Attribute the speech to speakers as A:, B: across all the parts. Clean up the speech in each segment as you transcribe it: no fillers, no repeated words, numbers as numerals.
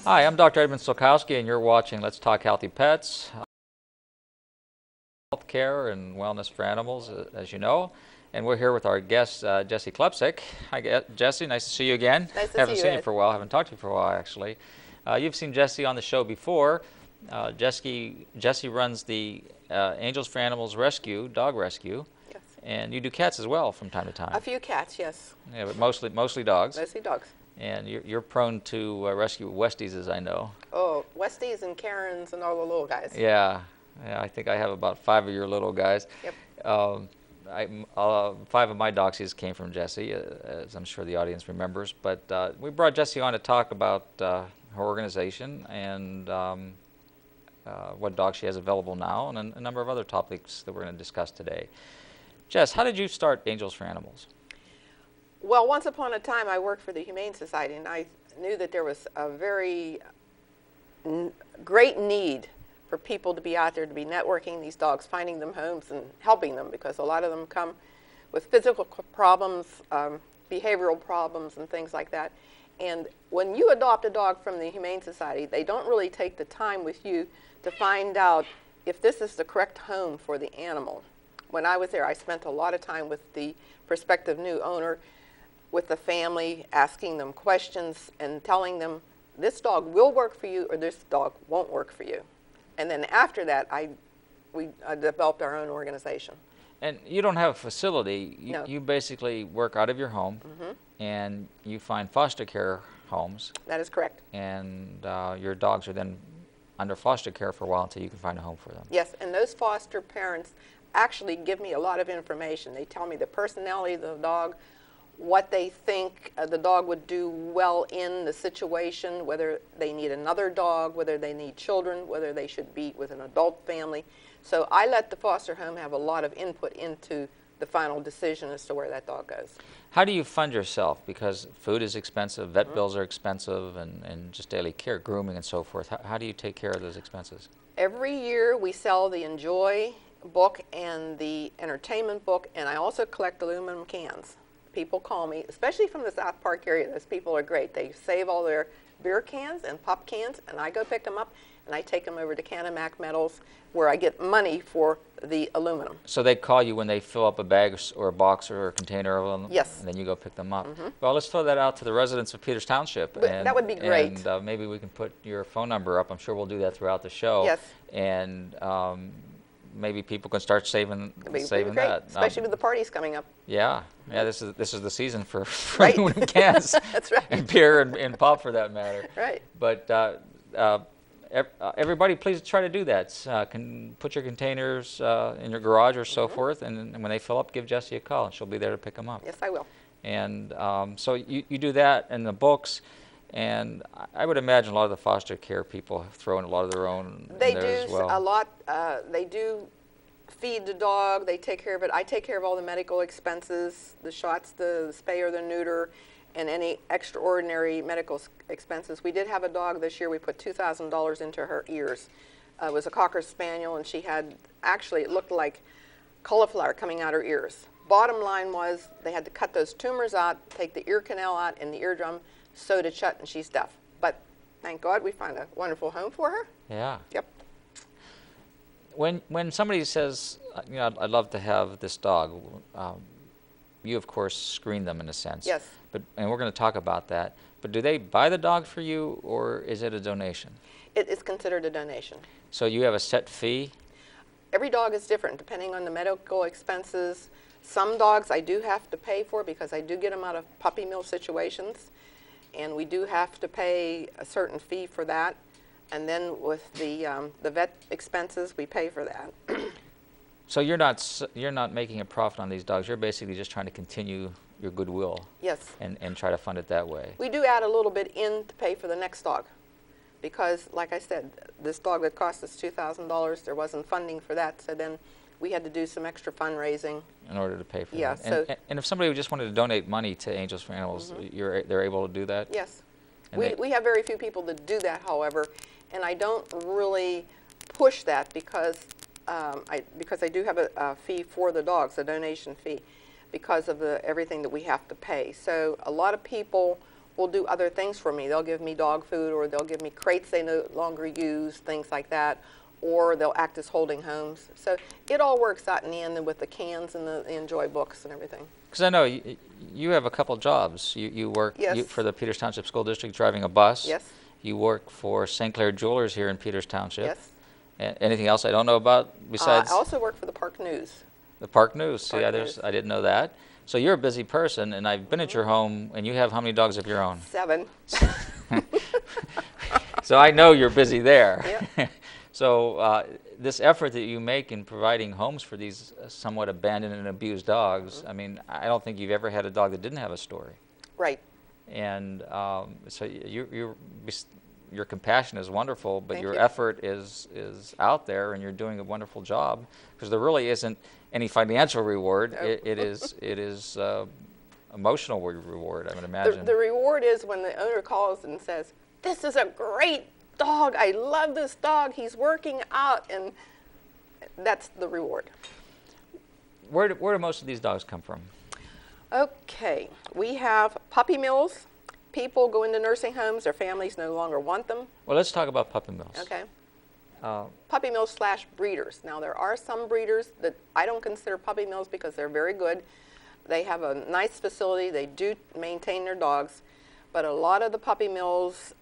A: Hi, I'm Dr. Edmund Sulkowski, and you're watching Let's Talk Healthy Pets, health care and wellness for animals, as you know. And we're here with our guest, Jesse Klepsik. Hi, Jesse. Nice to see you again.
B: Nice to see
A: Haven't
B: you,
A: seen you
B: Ed.
A: for a while. Haven't talked to you for a while, actually. You've seen Jesse on the show before. Jesse runs the Angels for Animals Rescue, dog rescue,
B: Yes.
A: and you do cats as well from time to time.
B: A few cats, yes.
A: Yeah, but mostly dogs.
B: Mostly dogs.
A: And you're prone to rescue Westies, as I know.
B: Oh, Westies and Karens and all the little guys.
A: Yeah, I think I have about 5 of your little guys.
B: Yep.
A: 5 of my Doxies came from Jessie, as I'm sure the audience remembers. But we brought Jessie on to talk about her organization and what dogs she has available now, and a number of other topics that we're going to discuss today. Jess, how did you start Angels for Animals?
B: Well, once upon a time, I worked for the Humane Society, and I knew that there was a very great need for people to be out there, to be networking these dogs, finding them homes and helping them, because a lot of them come with physical problems, behavioral problems, and things like that. And when you adopt a dog from the Humane Society, they don't really take the time with you to find out if this is the correct home for the animal. When I was there, I spent a lot of time with the prospective new owner, with the family, asking them questions and telling them this dog will work for you or this dog won't work for you. And then after that, we developed our own organization.
A: And you don't have a facility.
B: No.
A: You basically work out of your home, and you find foster care homes,
B: That is correct.
A: and your dogs are then under foster care for a while until you can find a home for them.
B: Yes, and those foster parents actually give me a lot of information. They tell me the personality of the dog, what they think the dog would do well in the situation, whether they need another dog, whether they need children, whether they should be with an adult family. So I let the foster home have a lot of input into the final decision as to where that dog goes.
A: How do you fund yourself? Because food is expensive, vet bills are expensive, and just daily care, grooming and so forth. How do you take care of those expenses?
B: Every year we sell the Enjoy book and the entertainment book, and I also collect aluminum cans. People call me, especially from the South Park area. Those people are great. They save all their beer cans and pop cans, and I go pick them up, and I take them over to Canamac Metals, where I get money for the aluminum.
A: So they call you when they fill up a bag or a box or a container of them?
B: Yes.
A: And then you go pick them up. Well, let's throw that out to the residents of Peters Township.
B: That would be great.
A: And maybe we can put your phone number up. I'm sure we'll do that throughout the show.
B: Yes.
A: And maybe people can start saving
B: It'd be
A: saving
B: great,
A: that.
B: especially with the parties coming up.
A: Yeah. This is the season for
B: Right.
A: aluminum cans.
B: That's right.
A: And beer and pop, for that matter.
B: Right.
A: But everybody, please try to do that. Can put your containers in your garage or so forth, and when they fill up, give Jessie a call, and she'll be there to pick them up.
B: Yes, I will.
A: And so you do that in the books, and I would imagine a lot of the foster care people throw in a lot of their own in
B: They
A: there as
B: do
A: well.
B: a lot. They do feed the dog. They take care of it. I take care of all the medical expenses, the shots, the spay or the neuter, and any extraordinary medical expenses. We did have a dog this year. We put $2,000 into her ears. It was a Cocker Spaniel, and she had, actually, it looked like cauliflower coming out her ears. Bottom line was they had to cut those tumors out, take the ear canal out and the eardrum, sewed it shut, and she's deaf. But thank God we found a wonderful home for her.
A: Yeah.
B: Yep.
A: When somebody says, I'd love to have this dog, you of course screen them in a sense.
B: Yes.
A: And we're going to talk about that. But do they buy the dog for you, or is it a donation?
B: It is considered a donation.
A: So you have a set fee?
B: Every dog is different depending on the medical expenses. Some dogs I do have to pay for because I do get them out of puppy mill situations, and we do have to pay a certain fee for that. And then with the vet expenses, we pay for that.
A: So you're not making a profit on these dogs. You're basically just trying to continue your goodwill.
B: Yes.
A: And try to fund it that way.
B: We do add a little bit in to pay for the next dog, because, like I said, this dog that cost us $2,000, there wasn't funding for that. So then we had to do some extra fundraising.
A: In order to pay for
B: Yeah,
A: that. And if somebody just wanted to donate money to Angels for Animals, they're able to do that?
B: Yes.
A: And
B: We have very few people that do that, however, and I don't really push that because I do have a fee for the dogs, a donation fee, because of everything that we have to pay. So a lot of people will do other things for me. They'll give me dog food, or they'll give me crates they no longer use, things like that, or they'll act as holding homes. So it all works out in the end with the cans and the Enjoy books and everything.
A: Because I know you have a couple jobs. You work
B: Yes.
A: for the Peters Township School District driving a bus.
B: Yes.
A: You work for St. Clair Jewelers here in Peters Township.
B: Yes.
A: Anything else I don't know about besides
B: I also work for the Park News.
A: the Park News?
B: Park
A: See,
B: News.
A: I didn't know that. So you're a busy person, and I've been at your home, and you have how many dogs of your own?
B: 7.
A: So I know you're busy there.
B: Yep.
A: So this effort that you make in providing homes for these somewhat abandoned and abused dogs, I mean, I don't think you've ever had a dog that didn't have a story.
B: Right.
A: And so your compassion is wonderful, but
B: Thank
A: your
B: you.
A: effort is out there, and you're doing a wonderful job, because there really isn't any financial reward.
B: No.
A: It is emotional reward, I would imagine.
B: The reward is when the owner calls and says, "This is a great dog. I love this dog. He's working out," and that's the reward.
A: Where do most of these dogs come from?
B: Okay, we have puppy mills. People go into nursing homes. Their families no longer want them.
A: Well, let's talk about puppy mills.
B: Okay.
A: Uh,
B: Puppy mills / breeders. Now, there are some breeders that I don't consider puppy mills because they're very good. They have a nice facility. They do maintain their dogs. But a lot of the puppy mills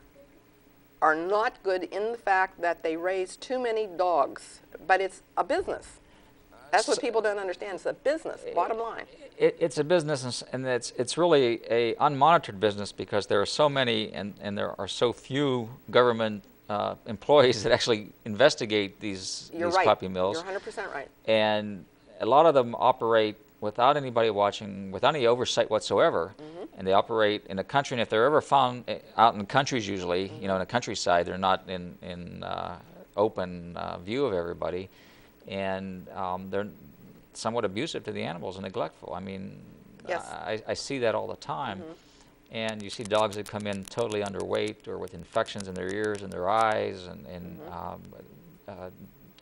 B: are not good in the fact that they raise too many dogs. But it's a business. That's what people don't understand. It's a business, bottom line.
A: It's a business, and it's really a unmonitored business, because there are so many and there are so few government employees that actually investigate these
B: You're right.
A: puppy mills.
B: You're 100% right.
A: And a lot of them operate without anybody watching, without any oversight whatsoever. And they operate in a country, and if they're ever found out in countries, usually, you know, in the countryside, they're not in open view of everybody. And they're somewhat abusive to the animals and neglectful. I mean,
B: Yes.
A: I see that all the time. And you see dogs that come in totally underweight, or with infections in their ears and their eyes, and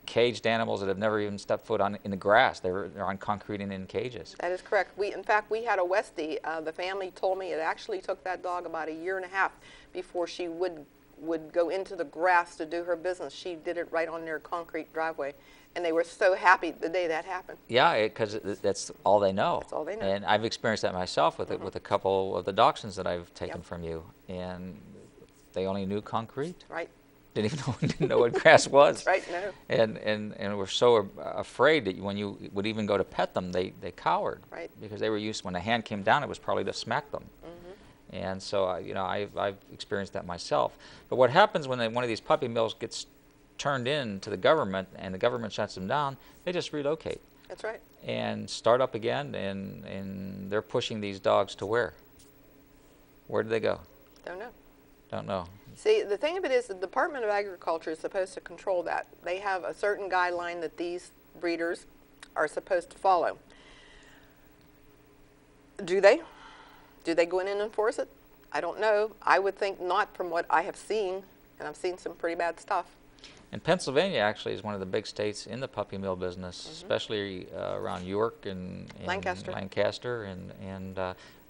A: caged animals that have never even stepped foot in the grass. They're on concrete and in cages.
B: That is correct. In fact, we had a Westie. The family told me it actually took that dog about 1.5 years before she would go into the grass to do her business. She did it right on their concrete driveway, and they were so happy the day that happened.
A: Yeah, because that's all they know.
B: That's all they know.
A: And I've experienced that myself with with a couple of the dachshunds that I've taken
B: Yep.
A: from you, and they only knew concrete.
B: Right.
A: Didn't know what grass was.
B: That's right. No.
A: And were so afraid that when you would even go to pet them, they cowered.
B: Right.
A: Because they were used, when a hand came down, it was probably to smack them. And so you know, I've experienced that myself. But what happens when one of these puppy mills gets turned in to the government, and the government shuts them down, they just relocate
B: That's right.
A: and start up again, and they're pushing these dogs to where? Where do they go?
B: Don't know.
A: Don't know.
B: See, the thing of it is the Department of Agriculture is supposed to control that. They have a certain guideline that these breeders are supposed to follow. Do they? Do they go in and enforce it? I don't know. I would think not, from what I have seen, and I've seen some pretty bad stuff.
A: And Pennsylvania actually is one of the big states in the puppy mill business, especially around York and
B: Lancaster.
A: and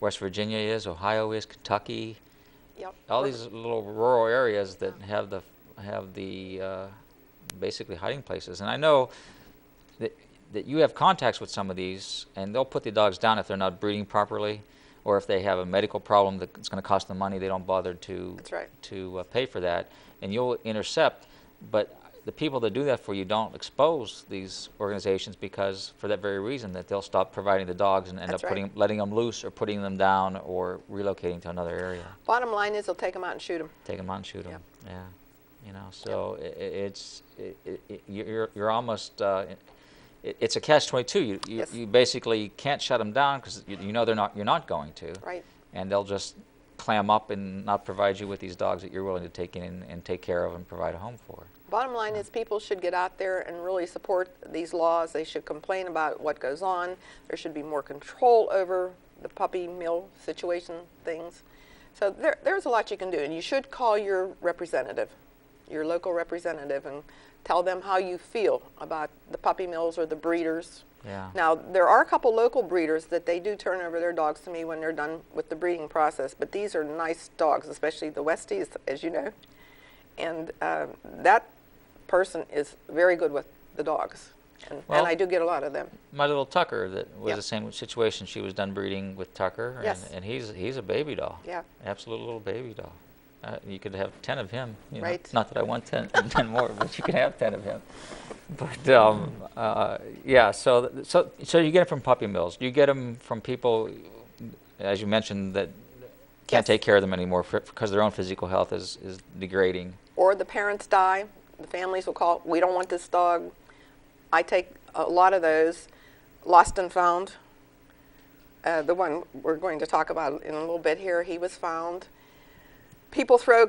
A: West Virginia is, Ohio is, Kentucky.
B: Yep.
A: All these little rural areas that have the basically hiding places. And I know that you have contacts with some of these, and they'll put the dogs down if they're not breeding properly, or if they have a medical problem that's going to cost them money. They don't bother to
B: That's right.
A: to pay for that, and you'll intercept. But the people that do that for you don't expose these organizations, because for that very reason, that they'll stop providing the dogs and end
B: That's
A: up
B: right.
A: letting them loose, or putting them down, or relocating to another area.
B: Bottom line is they'll take them out and shoot them.
A: Take them out and shoot them.
B: Yep.
A: Yeah, you know. So you're almost. It's a catch-22.
B: Yes.
A: You basically can't shut them down, because you know you're not going to.
B: Right.
A: And they'll just clam up and not provide you with these dogs that you're willing to take in and take care of and provide a home for.
B: Bottom line is people should get out there and really support these laws. They should complain about what goes on. There should be more control over the puppy mill situation things. So there's a lot you can do, and you should call your representative. your local representative, and tell them how you feel about the puppy mills or the breeders.
A: Yeah.
B: Now, there are a couple local breeders that they do turn over their dogs to me when they're done with the breeding process, but these are nice dogs, especially the Westies, as you know. And that person is very good with the dogs, and I do get a lot of them.
A: My little Tucker, that was
B: Yep.
A: the same situation. She was done breeding with Tucker,
B: Yes.
A: and he's a baby doll.
B: Yeah.
A: Absolute little baby doll. You could have 10 of him. You know.
B: Right.
A: Not that I want 10 more, but you can have 10 of him. But yeah, so you get them from puppy mills. You get them from people, as you mentioned, that can't
B: Yes.
A: take care of them anymore because their own physical health is degrading.
B: Or the parents die, the families will call, we don't want this dog. I take a lot of those. Lost and found. The one we're going to talk about in a little bit here, he was found. People throw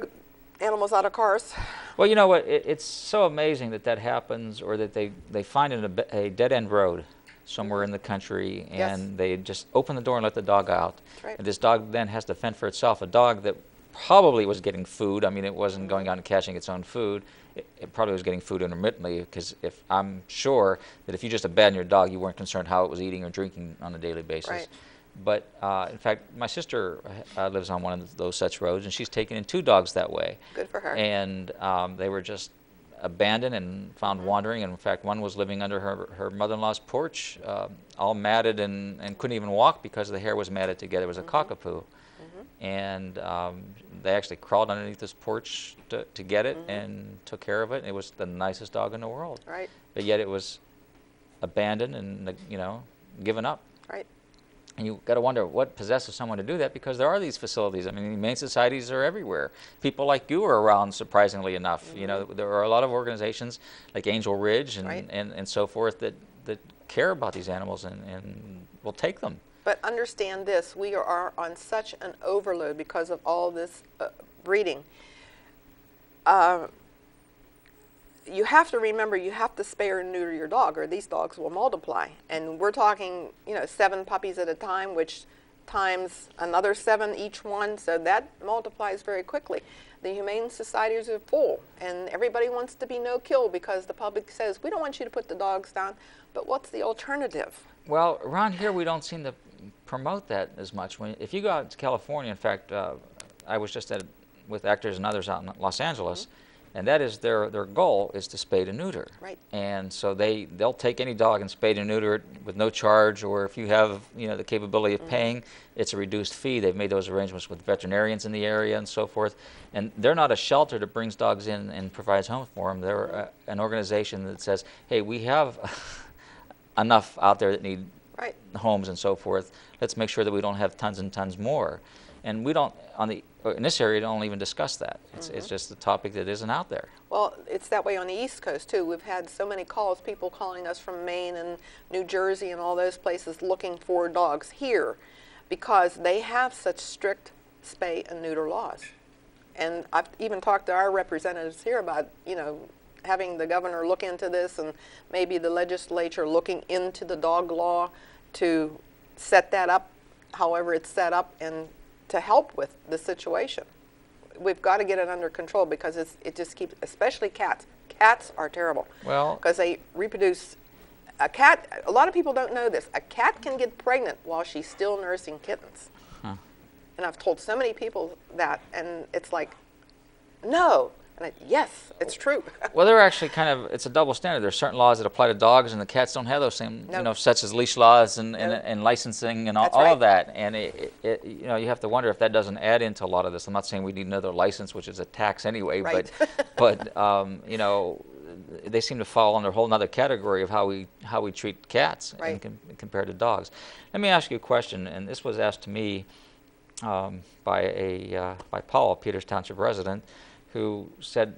B: animals out of cars.
A: Well, you know what? It's so amazing that happens, or that they find a dead-end road somewhere in the country, and
B: Yes.
A: they just open the door and let the dog out.
B: That's right.
A: And this dog then has to fend for itself. A dog that probably was getting food. I mean, it wasn't going out and catching its own food. It probably was getting food intermittently, because I'm sure that if you just abandoned your dog, you weren't concerned how it was eating or drinking on a daily basis.
B: Right.
A: But in fact, my sister lives on one of those such roads, and she's taken in 2 dogs that way.
B: Good for her.
A: And they were just abandoned and found wandering. And in fact, one was living under her mother-in-law's porch, all matted and couldn't even walk because the hair was matted together. It was a cockapoo. And they actually crawled underneath this porch to get it and took care of it. And it was the nicest dog in the world.
B: Right.
A: But yet it was abandoned and, given up.
B: Right.
A: And you got to wonder what possesses someone to do that, because there are these facilities. I mean, humane societies are everywhere. People like you are around, surprisingly enough. You know, there are a lot of organizations like Angel Ridge and,
B: Right.
A: and so forth that care about these animals and will take them.
B: But understand this, we are on such an overload because of all this breeding. You have to remember, you have to spay or neuter your dog, or these dogs will multiply. And we're talking, 7 puppies at a time, which times another 7 each one, so that multiplies very quickly. The humane societies are full, and everybody wants to be no-kill because the public says, we don't want you to put the dogs down, but what's the alternative?
A: Well, around here we don't seem to promote that as much. If you go out to California, in fact, I was just with actors and others out in Los Angeles, and that is their goal is to spay and neuter.
B: Right.
A: And so they'll take any dog and spay and neuter it with no charge, or if you have the capability of paying, it's a reduced fee. They've made those arrangements with veterinarians in the area and so forth. And they're not a shelter that brings dogs in and provides homes for them. They're an organization that says, hey, we have enough out there that need
B: Right.
A: homes and so forth. Let's make sure that we don't have tons and tons more. And we don't, in this area, don't even discuss that. It's just a topic that isn't out there.
B: Well, it's that way on the East Coast, too. We've had so many calls, people calling us from Maine and New Jersey and all those places looking for dogs here because they have such strict spay and neuter laws. And I've even talked to our representatives here about, having the governor look into this, and maybe the legislature looking into the dog law to set that up, however it's set up, and to help with the situation. We've got to get it under control because it just keeps, especially cats. Cats are terrible.
A: Well,
B: because they reproduce. A cat, a lot of people don't know this. A cat can get pregnant while she's still nursing kittens. And I've told so many people that, and it's like, no. And yes, it's true.
A: Well, they're actually it's a double standard. There's certain laws that apply to dogs, and the cats don't have those same,
B: Nope.
A: such as leash laws and
B: Nope.
A: licensing and all,
B: That's
A: all
B: right.
A: of that. And you have to wonder if that doesn't add into a lot of this. I'm not saying we need another license, which is a tax anyway,
B: Right.
A: but they seem to fall under a whole other category of how we treat cats
B: Right.
A: compared to dogs. Let me ask you a question, and this was asked to me by Paul, a Peters Township resident, who said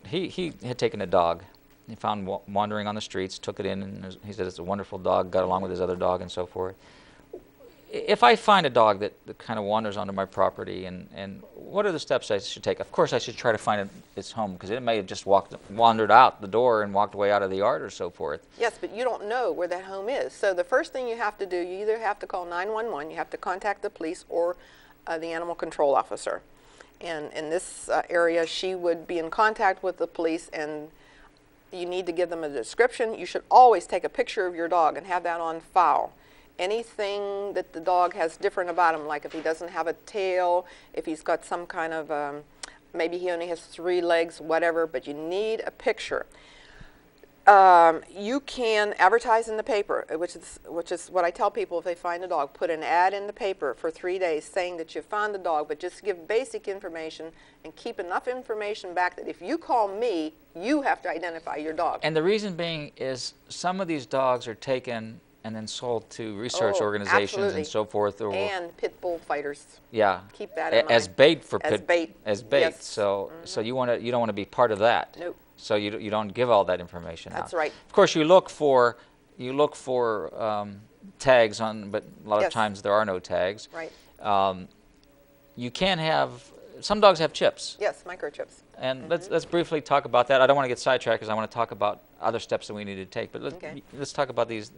A: he had taken a dog. He found wandering on the streets, took it in, and he said it's a wonderful dog, got along with his other dog and so forth. If I find a dog that kind of wanders onto my property, and what are the steps I should take? Of course, I should try to find its home, because it may have just wandered out the door and walked away out of the yard or so forth.
B: Yes, but you don't know where that home is. So the first thing you have to do, you either have to call 911, you have to contact the police or the animal control officer. And in this area, she would be in contact with the police, and you need to give them a description. You should always take a picture of your dog and have that on file. Anything that the dog has different about him, like if he doesn't have a tail, if he's got some kind of, maybe he only has 3 legs, whatever, but you need a picture. You can advertise in the paper, which is what I tell people if they find a dog. Put an ad in the paper for 3 days saying that you found the dog, but just give basic information and keep enough information back that if you call me, you have to identify your dog.
A: And the reason being is some of these dogs are taken and then sold to research organizations
B: absolutely.
A: And so forth. Or,
B: and pit bull fighters.
A: Yeah.
B: Keep that in mind.
A: As bait for
B: As
A: pit.
B: bait.
A: As bait.
B: Yes.
A: So you don't want to be part of that.
B: Nope.
A: So you don't give all that information out.
B: That's right.
A: Of course, you look for tags on, but a lot
B: Yes.
A: of times there are no tags.
B: Right.
A: You can have, some dogs have chips.
B: Yes, microchips.
A: And let's briefly talk about that. I don't want to get sidetracked because I want to talk about other steps that we need to take. But let's talk about these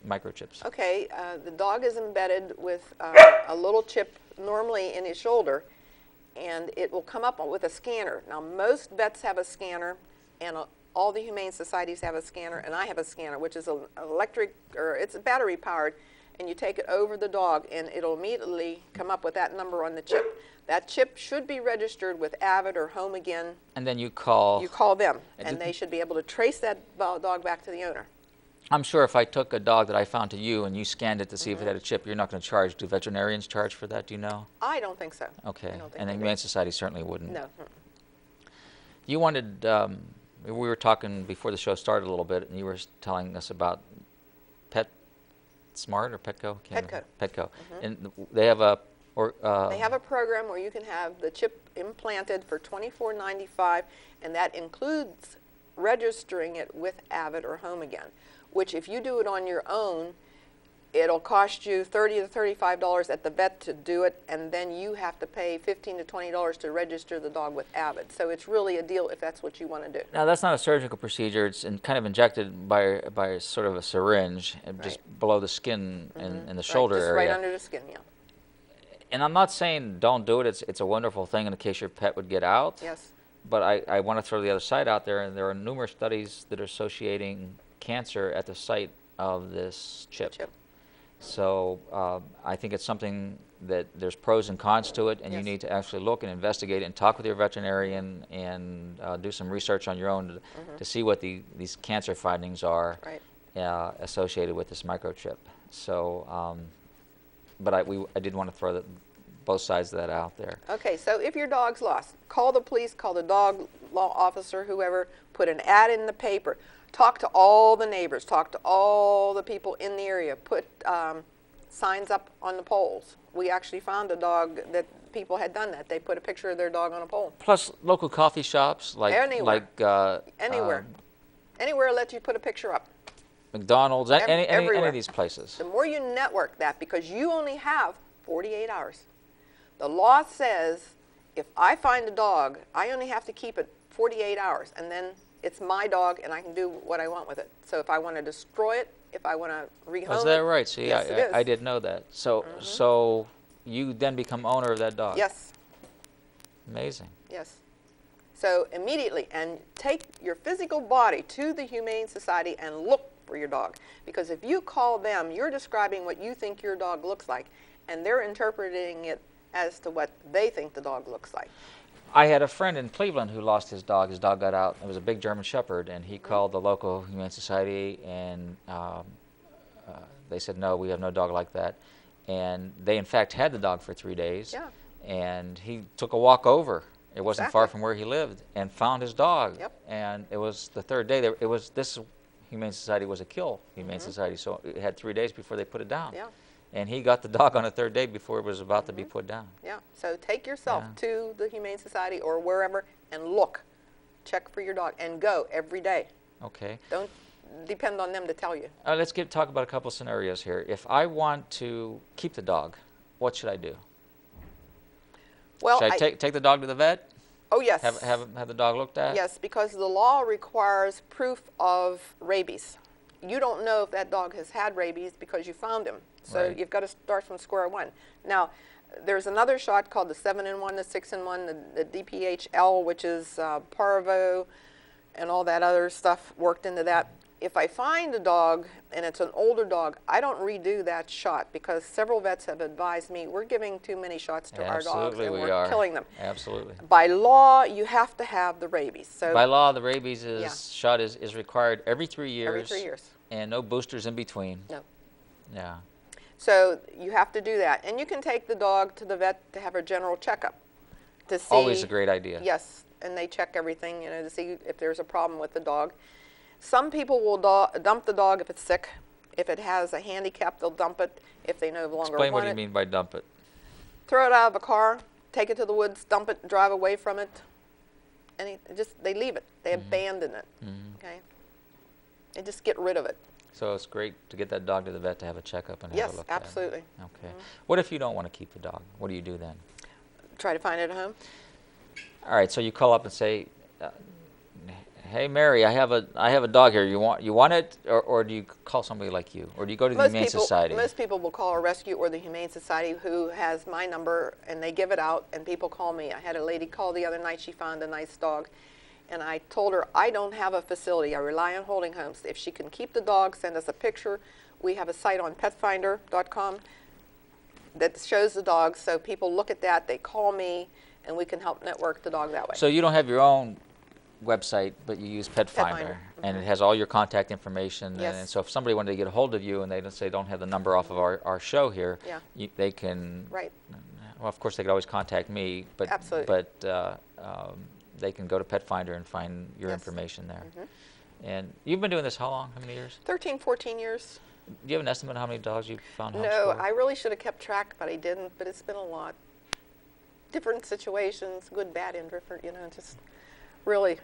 A: microchips.
B: Okay, the dog is embedded with a little chip normally in his shoulder, and it will come up with a scanner. Now, most vets have a scanner, and all the humane societies have a scanner, and I have a scanner, which is electric, or it's battery powered, and you take it over the dog, and it'll immediately come up with that number on the chip. That chip should be registered with Avid or Home Again.
A: And then you call.
B: You call them, and they should be able to trace that dog back to the owner.
A: I'm sure if I took a dog that I found to you and you scanned it to see if it had a chip, you're not going to charge. Do veterinarians charge for that? Do you know?
B: I don't think so.
A: Okay.
B: I don't think
A: And the
B: they do.
A: Humane Society certainly wouldn't.
B: No.
A: You wanted, we were talking before the show started a little bit, and you were telling us about PetSmart or Petco?
B: Petco.
A: Petco. And they have a...
B: They have a program where you can have the chip implanted for $24.95, and that includes registering it with Avid or Home Again, which if you do it on your own, it'll cost you $30 to $35 at the vet to do it, and then you have to pay $15 to $20 to register the dog with Avid. So it's really a deal if that's what you want to do.
A: Now, that's not a surgical procedure. It's kind of injected by sort of a syringe just below the skin and the shoulder
B: just
A: area.
B: right under the skin, yeah.
A: And I'm not saying don't do it. It's a wonderful thing in case your pet would get out.
B: Yes.
A: But I want to throw the other side out there, and there are numerous studies that are associating cancer at the site of this chip. So I think it's something that there's pros and cons to it, and you need to actually look and investigate it and talk with your veterinarian and do some research on your own to see what these cancer findings are associated with this microchip. So, but I did want to throw both sides of that out there.
B: Okay, so if your dog's lost, call the police, call the dog law officer, whoever, put an ad in the paper. Talk to all the neighbors, talk to all the people in the area, put signs up on the poles. We actually found a dog that people had done that. They put a picture of their dog on a pole.
A: Plus local coffee shops like
B: anywhere let you put a picture up.
A: McDonald's, any of these places.
B: The more you network that, because you only have 48 hours. The law says if I find a dog, I only have to keep it 48 hours, and then it's my dog, and I can do what I want with it. So if I want to destroy it, if I want to rehome it.
A: Is that right? See,
B: yes,
A: I didn't know that. So, so you then become owner of that dog?
B: Yes.
A: Amazing.
B: Yes. So immediately, and take your physical body to the Humane Society and look for your dog. Because if you call them, you're describing what you think your dog looks like, and they're interpreting it as to what they think the dog looks like.
A: I had a friend in Cleveland who lost his dog. His dog got out. It was a big German Shepherd, and he called the local Humane Society, and they said, no, we have no dog like that. And they, in fact, had the dog for 3 days.
B: Yeah.
A: And he took a walk over. It wasn't far from where he lived, and found his dog.
B: Yep.
A: And it was the third day. This Humane Society was a kill Humane Society, so it had 3 days before they put it down.
B: Yeah.
A: And he got the dog on the third day before it was about to be put down.
B: Yeah. So take yourself to the Humane Society or wherever and look. Check for your dog and go every day.
A: Okay.
B: Don't depend on them to tell you.
A: Let's talk about a couple scenarios here. If I want to keep the dog, what should I do?
B: Well,
A: should I take the dog to the vet?
B: Oh, yes.
A: Have the dog looked at?
B: Yes, because the law requires proof of rabies. You don't know if that dog has had rabies because you found him. So you've got to start from square one. Now, There's another shot called the 7-in-1, the 6-in-1, the DPHL, which is parvo and all that other stuff worked into that. If I find a dog and it's an older dog, I don't redo that shot because several vets have advised me we're giving too many shots to our dogs and we're killing them.
A: Absolutely.
B: By law, you have to have the rabies. So
A: by law, the rabies shot is required every 3 years.
B: Every 3 years.
A: And no boosters in between.
B: No.
A: Yeah.
B: So you have to do that. And you can take the dog to the vet to have a general checkup to see.
A: Always a great idea.
B: Yes, and they check everything, you know, to see if there's a problem with the dog. Some people will dump the dog if it's sick. If it has a handicap, they'll dump it if they no longer want it.
A: Explain what you mean by dump it.
B: Throw it out of a car, take it to the woods, dump it, drive away from it. And they leave it. They abandon it. Okay. They just get rid of it.
A: So it's great to get that dog to the vet to have a checkup and have a look at it.
B: Yes, absolutely.
A: Okay. What if you don't want to keep the dog? What do you do then?
B: Try to find it at home.
A: All right. So you call up and say, "Hey Mary, I have a dog here. You want it, or do you call somebody like you, or do you go to the Humane Society?"
B: Most people will call a rescue or the Humane Society, who has my number, and they give it out, and people call me. I had a lady call the other night. She found a nice dog, and I told her I don't have a facility. I rely on holding homes. If she can keep the dog, send us a picture. We have a site on petfinder.com that shows the dog, so people look at that. They call me, and we can help network the dog that way.
A: So you don't have your own website, but you use Petfinder, and it has all your contact information.
B: Yes.
A: And so if somebody wanted to get a hold of you and they don't have the number off of our show here, they can.
B: Right.
A: Well, of course, they could always contact me, but
B: absolutely.
A: But they can go to Petfinder and find your information there. And you've been doing this how long? How many years?
B: 13, 14 years.
A: Do you have an estimate of how many dogs you've found homes
B: No,
A: for?
B: I really should have kept track, but I didn't. But it's been a lot. Different situations, good, bad, indifferent. You know, just really.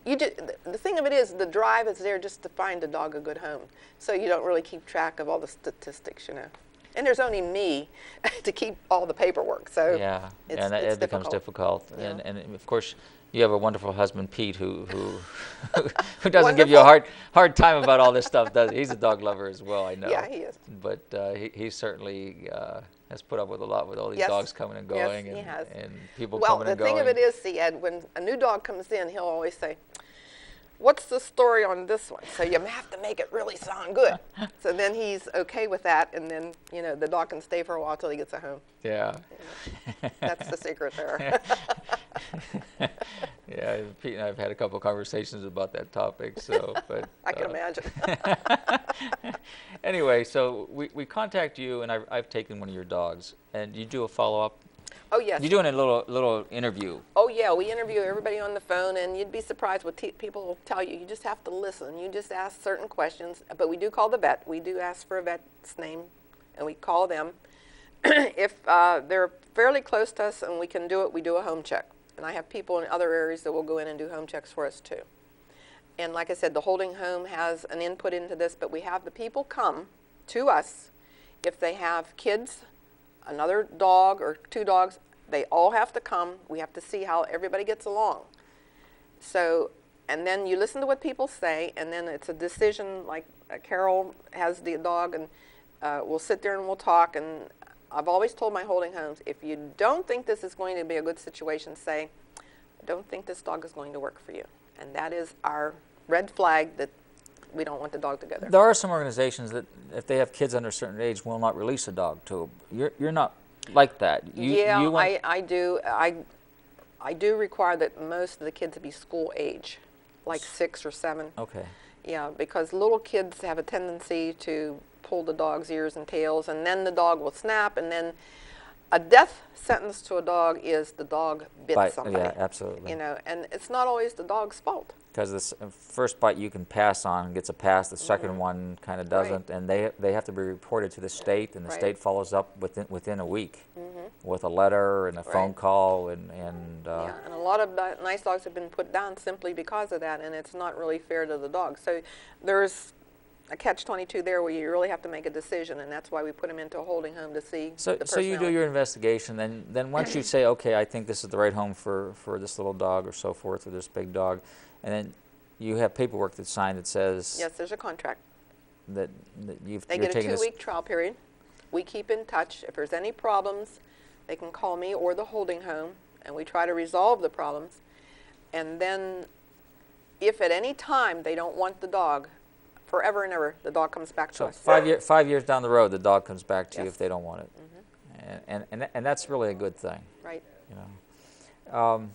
B: The thing of it is, the drive is there just to find a dog a good home. So you don't really keep track of all the statistics, you know. And there's only me to keep all the paperwork. So
A: yeah,
B: it's,
A: and
B: it's
A: it becomes difficult.
B: Yeah.
A: And of course, you have a wonderful husband, Pete, who doesn't give you a hard time about all this stuff. He's a dog lover as well, I know.
B: Yeah, he is.
A: But he certainly has put up with a lot with all these
B: Yes.
A: dogs coming and going,
B: Yes, he has.
A: and people
B: Well,
A: coming and
B: the
A: going.
B: thing of it is, see, Ed, when a new dog comes in, he'll always say, "What's the story on this one?" So you have to make it really sound good. So then he's okay with that, and then, you know, the dog can stay for a while till he gets a home.
A: Yeah.
B: That's the secret there.
A: Yeah, Pete and I have had a couple of conversations about that topic. So, but
B: I can imagine.
A: Anyway, so we contact you, and I've taken one of your dogs, and you do a follow-up.
B: Oh, yes.
A: You're doing a little interview.
B: Oh, yeah, we interview everybody on the phone, and you'd be surprised what people will tell you. You just have to listen. You just ask certain questions. But we do call the vet. We do ask for a vet's name, and we call them. If they're fairly close to us and we can do it, we do a home check. And I have people in other areas that will go in and do home checks for us, too. And like I said, the holding home has an input into this, but we have the people come to us if they have kids, another dog or two dogs. They all have to come. We have to see how everybody gets along. So, and then you listen to what people say, and then it's a decision. Like Carol has the dog, and we'll sit there and we'll talk. And I've always told my holding homes, if you don't think this is going to be a good situation, say, "I don't think this dog is going to work for you." And that is our red flag that we don't want the dog together.
A: There are some organizations that, if they have kids under a certain age, will not release a dog to them. You're not like that.
B: I do. I do require that most of the kids be school age, like 6 or 7.
A: Okay.
B: Yeah, because little kids have a tendency to pull the dog's ears and tails, and then the dog will snap, and then a death sentence to a dog is the dog bit somebody.
A: Yeah, absolutely.
B: You know, and it's not always the dog's fault.
A: Because the first bite you can pass on gets a pass, the second one kind of doesn't, and they have to be reported to the state, and the state follows up within a week with a letter and a phone call, and
B: yeah, and a lot of nice dogs have been put down simply because of that, and it's not really fair to the dog. So there's a catch-22 there where you really have to make a decision, and that's why we put them into a holding home to see the personality.
A: So you do your investigation, then once you say, okay, I think this is the right home for this little dog or so forth, or this big dog, and then you have paperwork that's signed that says...
B: Yes, there's a contract.
A: That you're
B: They get a
A: taking
B: 2-week trial period. We keep in touch. If there's any problems, they can call me or the holding home, and we try to resolve the problems. And then if at any time they don't want the dog, forever and ever, the dog comes back to us.
A: 5 years down the road, the dog comes back to you
B: Yes.
A: if they don't want it. And that's really a good thing.
B: Right.
A: You know.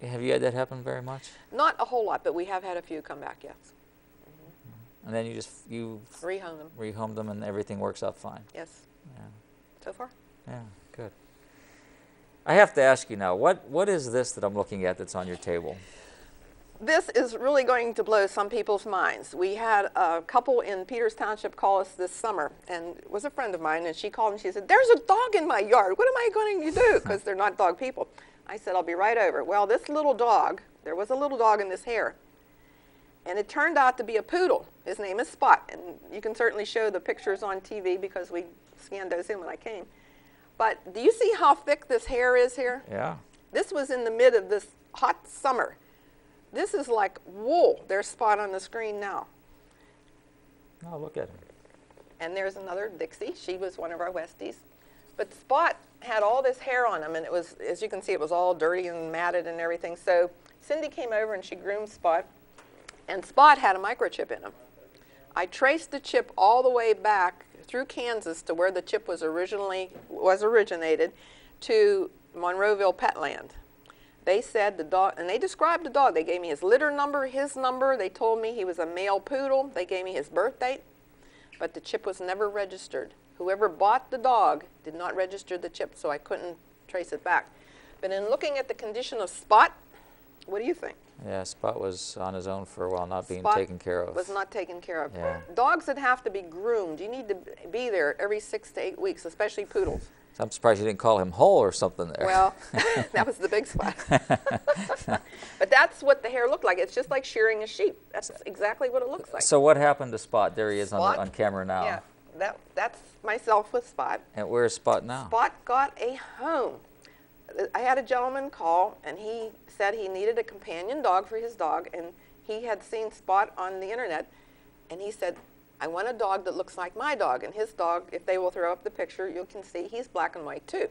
A: Have you had that happen very much?
B: Not a whole lot, but we have had a few come back, yes.
A: And then you
B: Rehome them.
A: rehome them and everything works out fine.
B: Yes.
A: Yeah.
B: So far.
A: Yeah, good. I have to ask you now, what is this that I'm looking at that's on your table?
B: This is really going to blow some people's minds. We had a couple in Peters Township call us this summer, and it was a friend of mine, and she called and she said, "There's a dog in my yard. What am I going to do?" Because they're not dog people. I said, "I'll be right over." Well, this little dog, there was a little dog in this hair, and it turned out to be a poodle. His name is Spot, and you can certainly show the pictures on TV because we scanned those in when I came. But do you see how thick this hair is here?
A: Yeah.
B: This was in the mid of this hot summer. This is like wool. There's Spot on the screen now.
A: Oh, look at him.
B: And there's another Dixie. She was one of our Westies. But Spot had all this hair on him, and it was, as you can see, it was all dirty and matted and everything. So Cindy came over and she groomed Spot, and Spot had a microchip in him. I traced the chip all the way back through Kansas to where the chip was originated to Monroeville Petland. They said the dog, and they described the dog. They gave me his litter number, his number. They told me he was a male poodle. They gave me his birth date, but the chip was never registered. Whoever bought the dog did not register the chip, so I couldn't trace it back. But in looking at the condition of Spot, what do you think?
A: Yeah, Spot was on his own for a while, not being
B: Spot
A: taken care of.
B: was not taken care of.
A: Yeah.
B: Dogs that have to be groomed, you need to be there every 6 to 8 weeks, especially poodles.
A: So I'm surprised you didn't call him whole or something there.
B: Well, that was the big Spot. But that's what the hair looked like. It's just like shearing a sheep. That's exactly what it looks like.
A: So what happened to Spot? There he is
B: Spot?
A: on camera now.
B: Yeah, that's myself with Spot.
A: And where's Spot now?
B: Spot got a home. I had a gentleman call, and he said he needed a companion dog for his dog, and he had seen Spot on the internet, and he said, "I want a dog that looks like my dog." And his dog, if they will throw up the picture, you can see he's black and white too.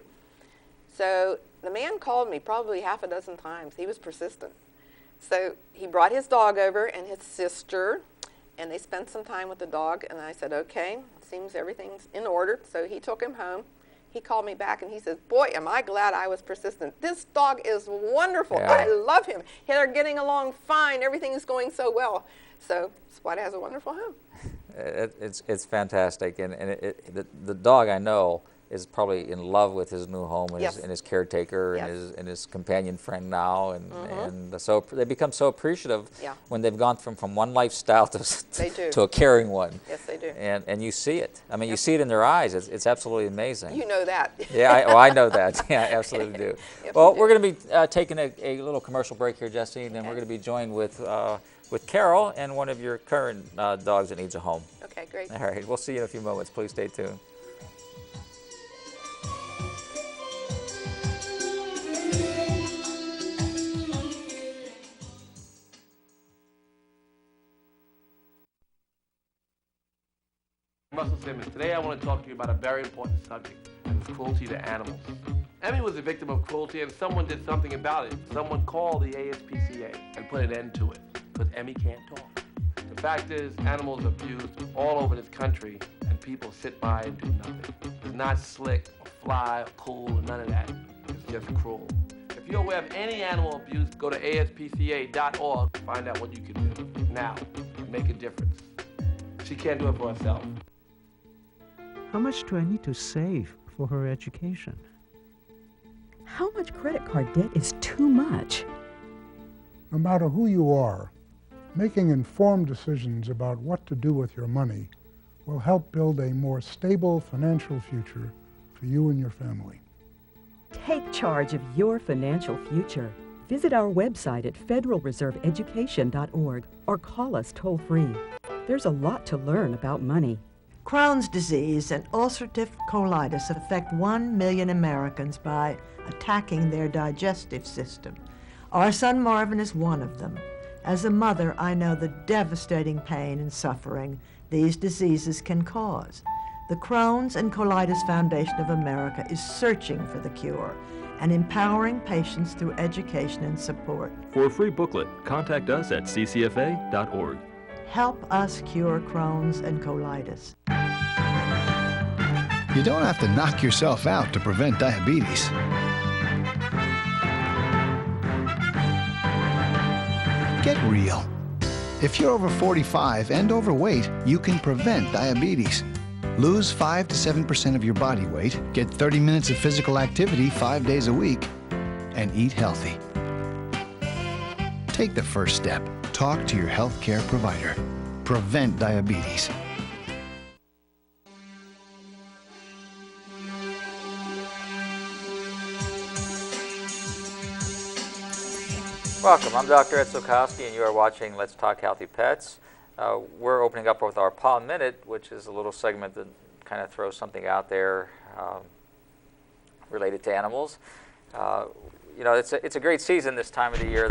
B: So the man called me probably half a dozen times. He was persistent. So he brought his dog over and his sister, and they spent some time with the dog, and I said, "Okay, seems everything's in order." So he took him home. He called me back and he says, "Boy, am I glad I was persistent. This dog is wonderful.
A: Yeah.
B: I love him. They're getting along fine. Everything is going so well." So Spot has a wonderful home.
A: It's fantastic, and the dog I know is probably in love with his new home and,
B: Yes.
A: his caretaker
B: Yes.
A: and his companion friend now, and so they become so appreciative
B: Yeah.
A: when they've gone from one lifestyle
B: They do.
A: to a caring one.
B: Yes, they do.
A: And you see it. I mean, you
B: Yep.
A: see it in their eyes. It's absolutely amazing.
B: You know that.
A: Yeah, I know that. Yeah, I absolutely do.
B: Yes,
A: Well,
B: we do.
A: we're going to be taking a little commercial break here, Jesse, and then we're going to be joined with Carol and one of your current dogs that needs a home.
B: Okay, great.
A: All right, we'll see you in a few moments. Please stay tuned.
C: Russell Simmons. Today I want to talk to you about a very important subject, and it's cruelty to animals. Emmy was a victim of cruelty, and someone did something about it. Someone called the ASPCA and put an end to it, because Emmy can't talk. The fact is, animals are abused all over this country, and people sit by and do nothing. It's not slick or fly or cool or none of that. It's just cruel. If you're aware of any animal abuse, go to aspca.org to find out what you can do now and make a difference. She can't do it for herself.
D: How much do I need to save for her education?
E: How much credit card debt is too much?
F: No matter who you are, making informed decisions about what to do with your money will help build a more stable financial future for you and your family.
E: Take charge of your financial future. Visit our website at federalreserveeducation.org or call us toll-free. There's a lot to learn about money.
G: Crohn's disease and ulcerative colitis affect 1 million Americans by attacking their digestive system. Our son Marvin is one of them. As a mother, I know the devastating pain and suffering these diseases can cause. The Crohn's and Colitis Foundation of America is searching for the cure and empowering patients through education and support.
H: For a free booklet, contact us at ccfa.org.
G: Help us cure Crohn's and colitis.
I: You don't have to knock yourself out to prevent diabetes. Get real. If you're over 45 and overweight, you can prevent diabetes. Lose 5 to 7% of your body weight, get 30 minutes of physical activity 5 days a week, and eat healthy. Take the first step. Talk to your healthcare provider. Prevent diabetes.
A: Welcome, I'm Dr. Ed Sulkowski and you are watching Let's Talk Healthy Pets. We're opening up with our Paw Minute, which is a little segment that kind of throws something out there related to animals. You know, it's a great season this time of the year,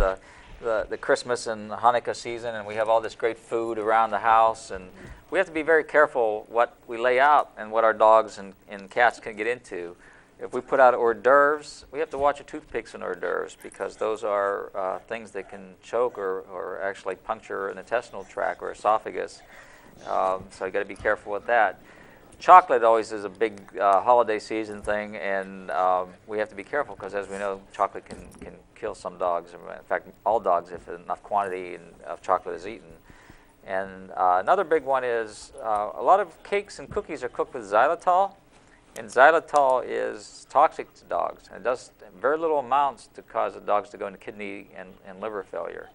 A: the Christmas and Hanukkah season, and we have all this great food around the house, and we have to be very careful what we lay out and what our dogs and cats can get into. If we put out hors d'oeuvres, we have to watch the toothpicks in hors d'oeuvres because those are things that can choke or actually puncture an intestinal tract or esophagus. So you got to be careful with that. Chocolate always is a big holiday season thing, and we have to be careful because, as we know, chocolate can kill some dogs. In fact, all dogs if enough quantity of chocolate is eaten. And another big one is a lot of cakes and cookies are cooked with xylitol. And xylitol is toxic to dogs, and it does very little amounts to cause the dogs to go into kidney and liver failure.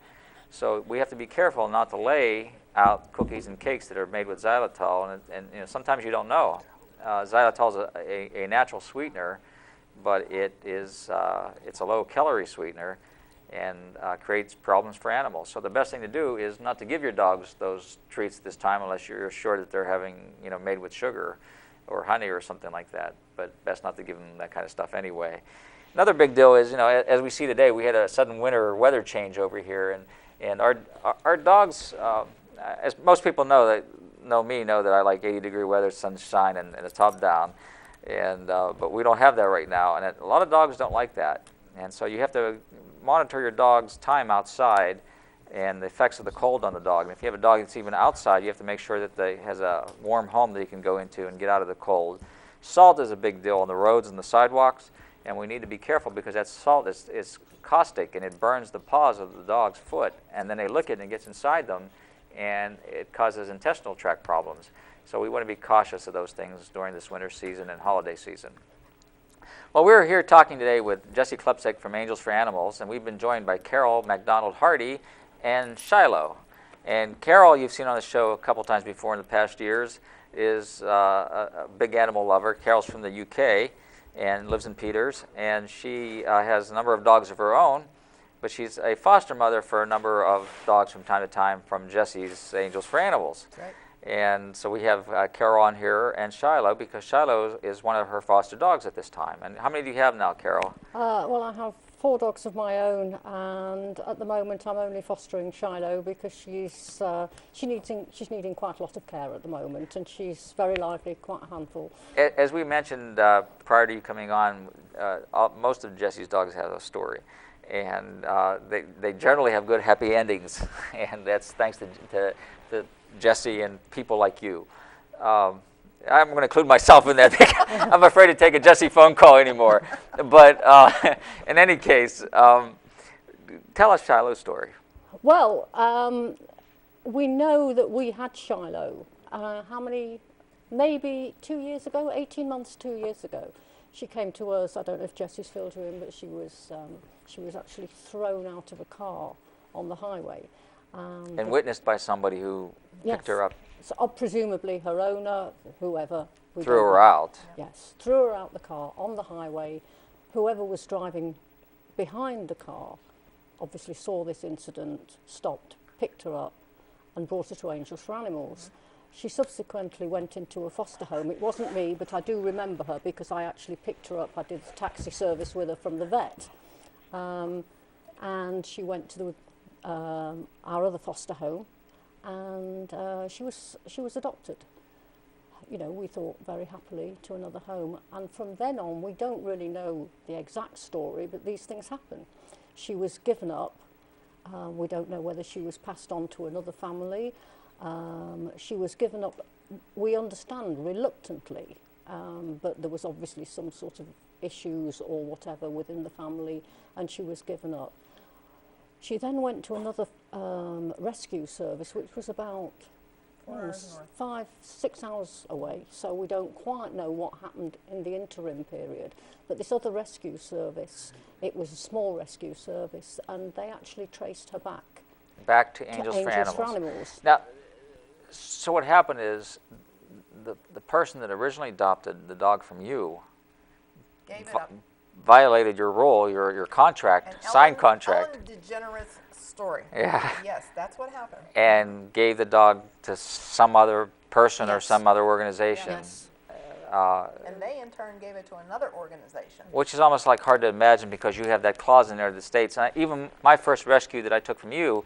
A: So we have to be careful not to lay out cookies and cakes that are made with xylitol, and you know, sometimes you don't know. Xylitol is a natural sweetener, but it's a low-calorie sweetener and creates problems for animals. So the best thing to do is not to give your dogs those treats this time unless you're sure that they're having, you know, made with sugar or honey or something like that, but best not to give them that kind of stuff anyway. Another big deal is, you know, as we see today, we had a sudden winter weather change over here, and our dogs, as most people know that I like 80-degree weather, sunshine, and a top down, and but we don't have that right now, and a lot of dogs don't like that, and so you have to monitor your dog's time outside and the effects of the cold on the dog. And if you have a dog that's even outside, you have to make sure that they has a warm home that he can go into and get out of the cold. Salt is a big deal on the roads and the sidewalks, and we need to be careful because that salt is caustic and it burns the paws of the dog's foot, and then they lick it and it gets inside them, and it causes intestinal tract problems. So we want to be cautious of those things during this winter season and holiday season. Well, we're here talking today with Jesse Klepsek from Angels for Animals, and we've been joined by Carol MacDonald-Hardy and Shiloh. And Carol, you've seen on the show a couple times before in the past years, is a big animal lover. Carol's from the UK and lives in Peters, and she has a number of dogs of her own, but she's a foster mother for a number of dogs from time to time from Jesse's Angels for Animals.
B: That's right.
A: And so we have Carol on here and Shiloh because Shiloh is one of her foster dogs at this time. And how many do you have now, Carol?
J: Well, I have 4 dogs of my own, and at the moment I'm only fostering Shiloh because she's needing quite a lot of care at the moment, and she's very lively, quite a handful.
A: As we mentioned prior to you coming on, most of Jesse's dogs have a story, and they generally have good, happy endings, and that's thanks to Jesse and people like you. I'm going to include myself in that. I'm afraid to take a Jesse phone call anymore. But in any case, tell us Shiloh's story.
J: Well, we know that we had Shiloh. Maybe 2 years ago, 18 months, 2 years ago. She came to us. I don't know if Jesse's filled her in, but she was actually thrown out of a car on the highway.
A: And witnessed by somebody who picked her up.
J: So, presumably her owner, whoever.
A: Threw her out.
J: Yes, threw her out the car on the highway. Whoever was driving behind the car obviously saw this incident, stopped, picked her up, and brought her to Angels for Animals. She subsequently went into a foster home. It wasn't me, but I do remember her because I actually picked her up. I did taxi service with her from the vet. And she went to our other foster home, and she was adopted. you know, we thought very happily to another home. And from then on, we don't really know the exact story, but these things happen. She was given up. We don't know whether she was passed on to another family. She was given up, we understand, reluctantly, but there was obviously some sort of issues or whatever within the family, and she was given up. She then went to another rescue service, which was about 5-6 hours away, so we don't quite know what happened in the interim period. But this other rescue service, it was a small rescue service, and they actually traced her back
A: to Angels for Animals.
J: Now,
A: so what happened is the person that originally adopted the dog from you
B: Gave it up.
A: violated your role, your contract, signed contract.
B: Ellen DeGeneres' story.
A: Yeah.
B: Yes, that's what happened.
A: And gave the dog to some other person or
B: Yes.
A: some other organization.
J: Yes.
B: And they in turn gave it to another organization.
A: Which is almost like hard to imagine because you have that clause in there that states, even my first rescue that I took from you,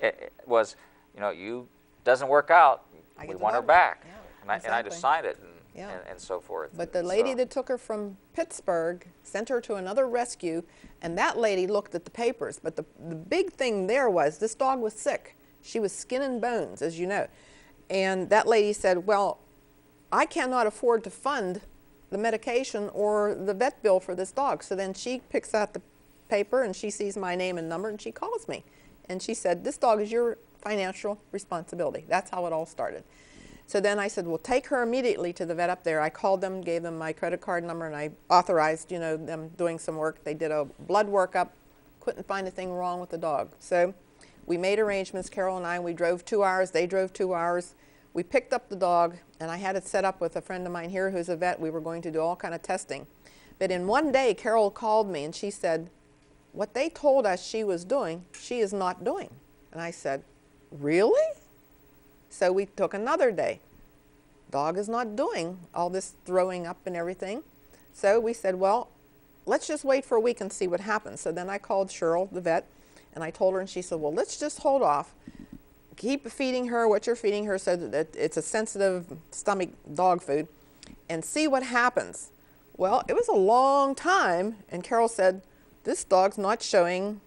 A: it was, you know, you doesn't work out, we want her back.
B: Yeah,
A: and I
B: exactly.
A: just signed it
B: Yeah.
A: and so forth.
B: But the lady that took her from Pittsburgh sent her to another rescue, and that lady looked at the papers. But the big thing there was this dog was sick. She was skin and bones, as you know. And that lady said, well, I cannot afford to fund the medication or the vet bill for this dog. So then she picks out the paper and she sees my name and number and she calls me. And she said, this dog is your financial responsibility. That's how it all started. So then I said, well, take her immediately to the vet up there. I called them, gave them my credit card number, and I authorized, you know, them doing some work. They did a blood workup, couldn't find a thing wrong with the dog. So we made arrangements, Carol and I, we drove 2 hours, they drove 2 hours. We picked up the dog, and I had it set up with a friend of mine here who's a vet. We were going to do all kind of testing. But in one day, Carol called me, and she said, what they told us she was doing, she is not doing. And I said, really? So we took another day. Dog is not doing all this throwing up and everything. So we said, well, let's just wait for a week and see what happens. So then I called Cheryl, the vet, and I told her, and she said, well, let's just hold off. Keep feeding her what you're feeding her so that it's a sensitive stomach dog food and see what happens. Well, it was a long time, and Carol said, this dog's not showing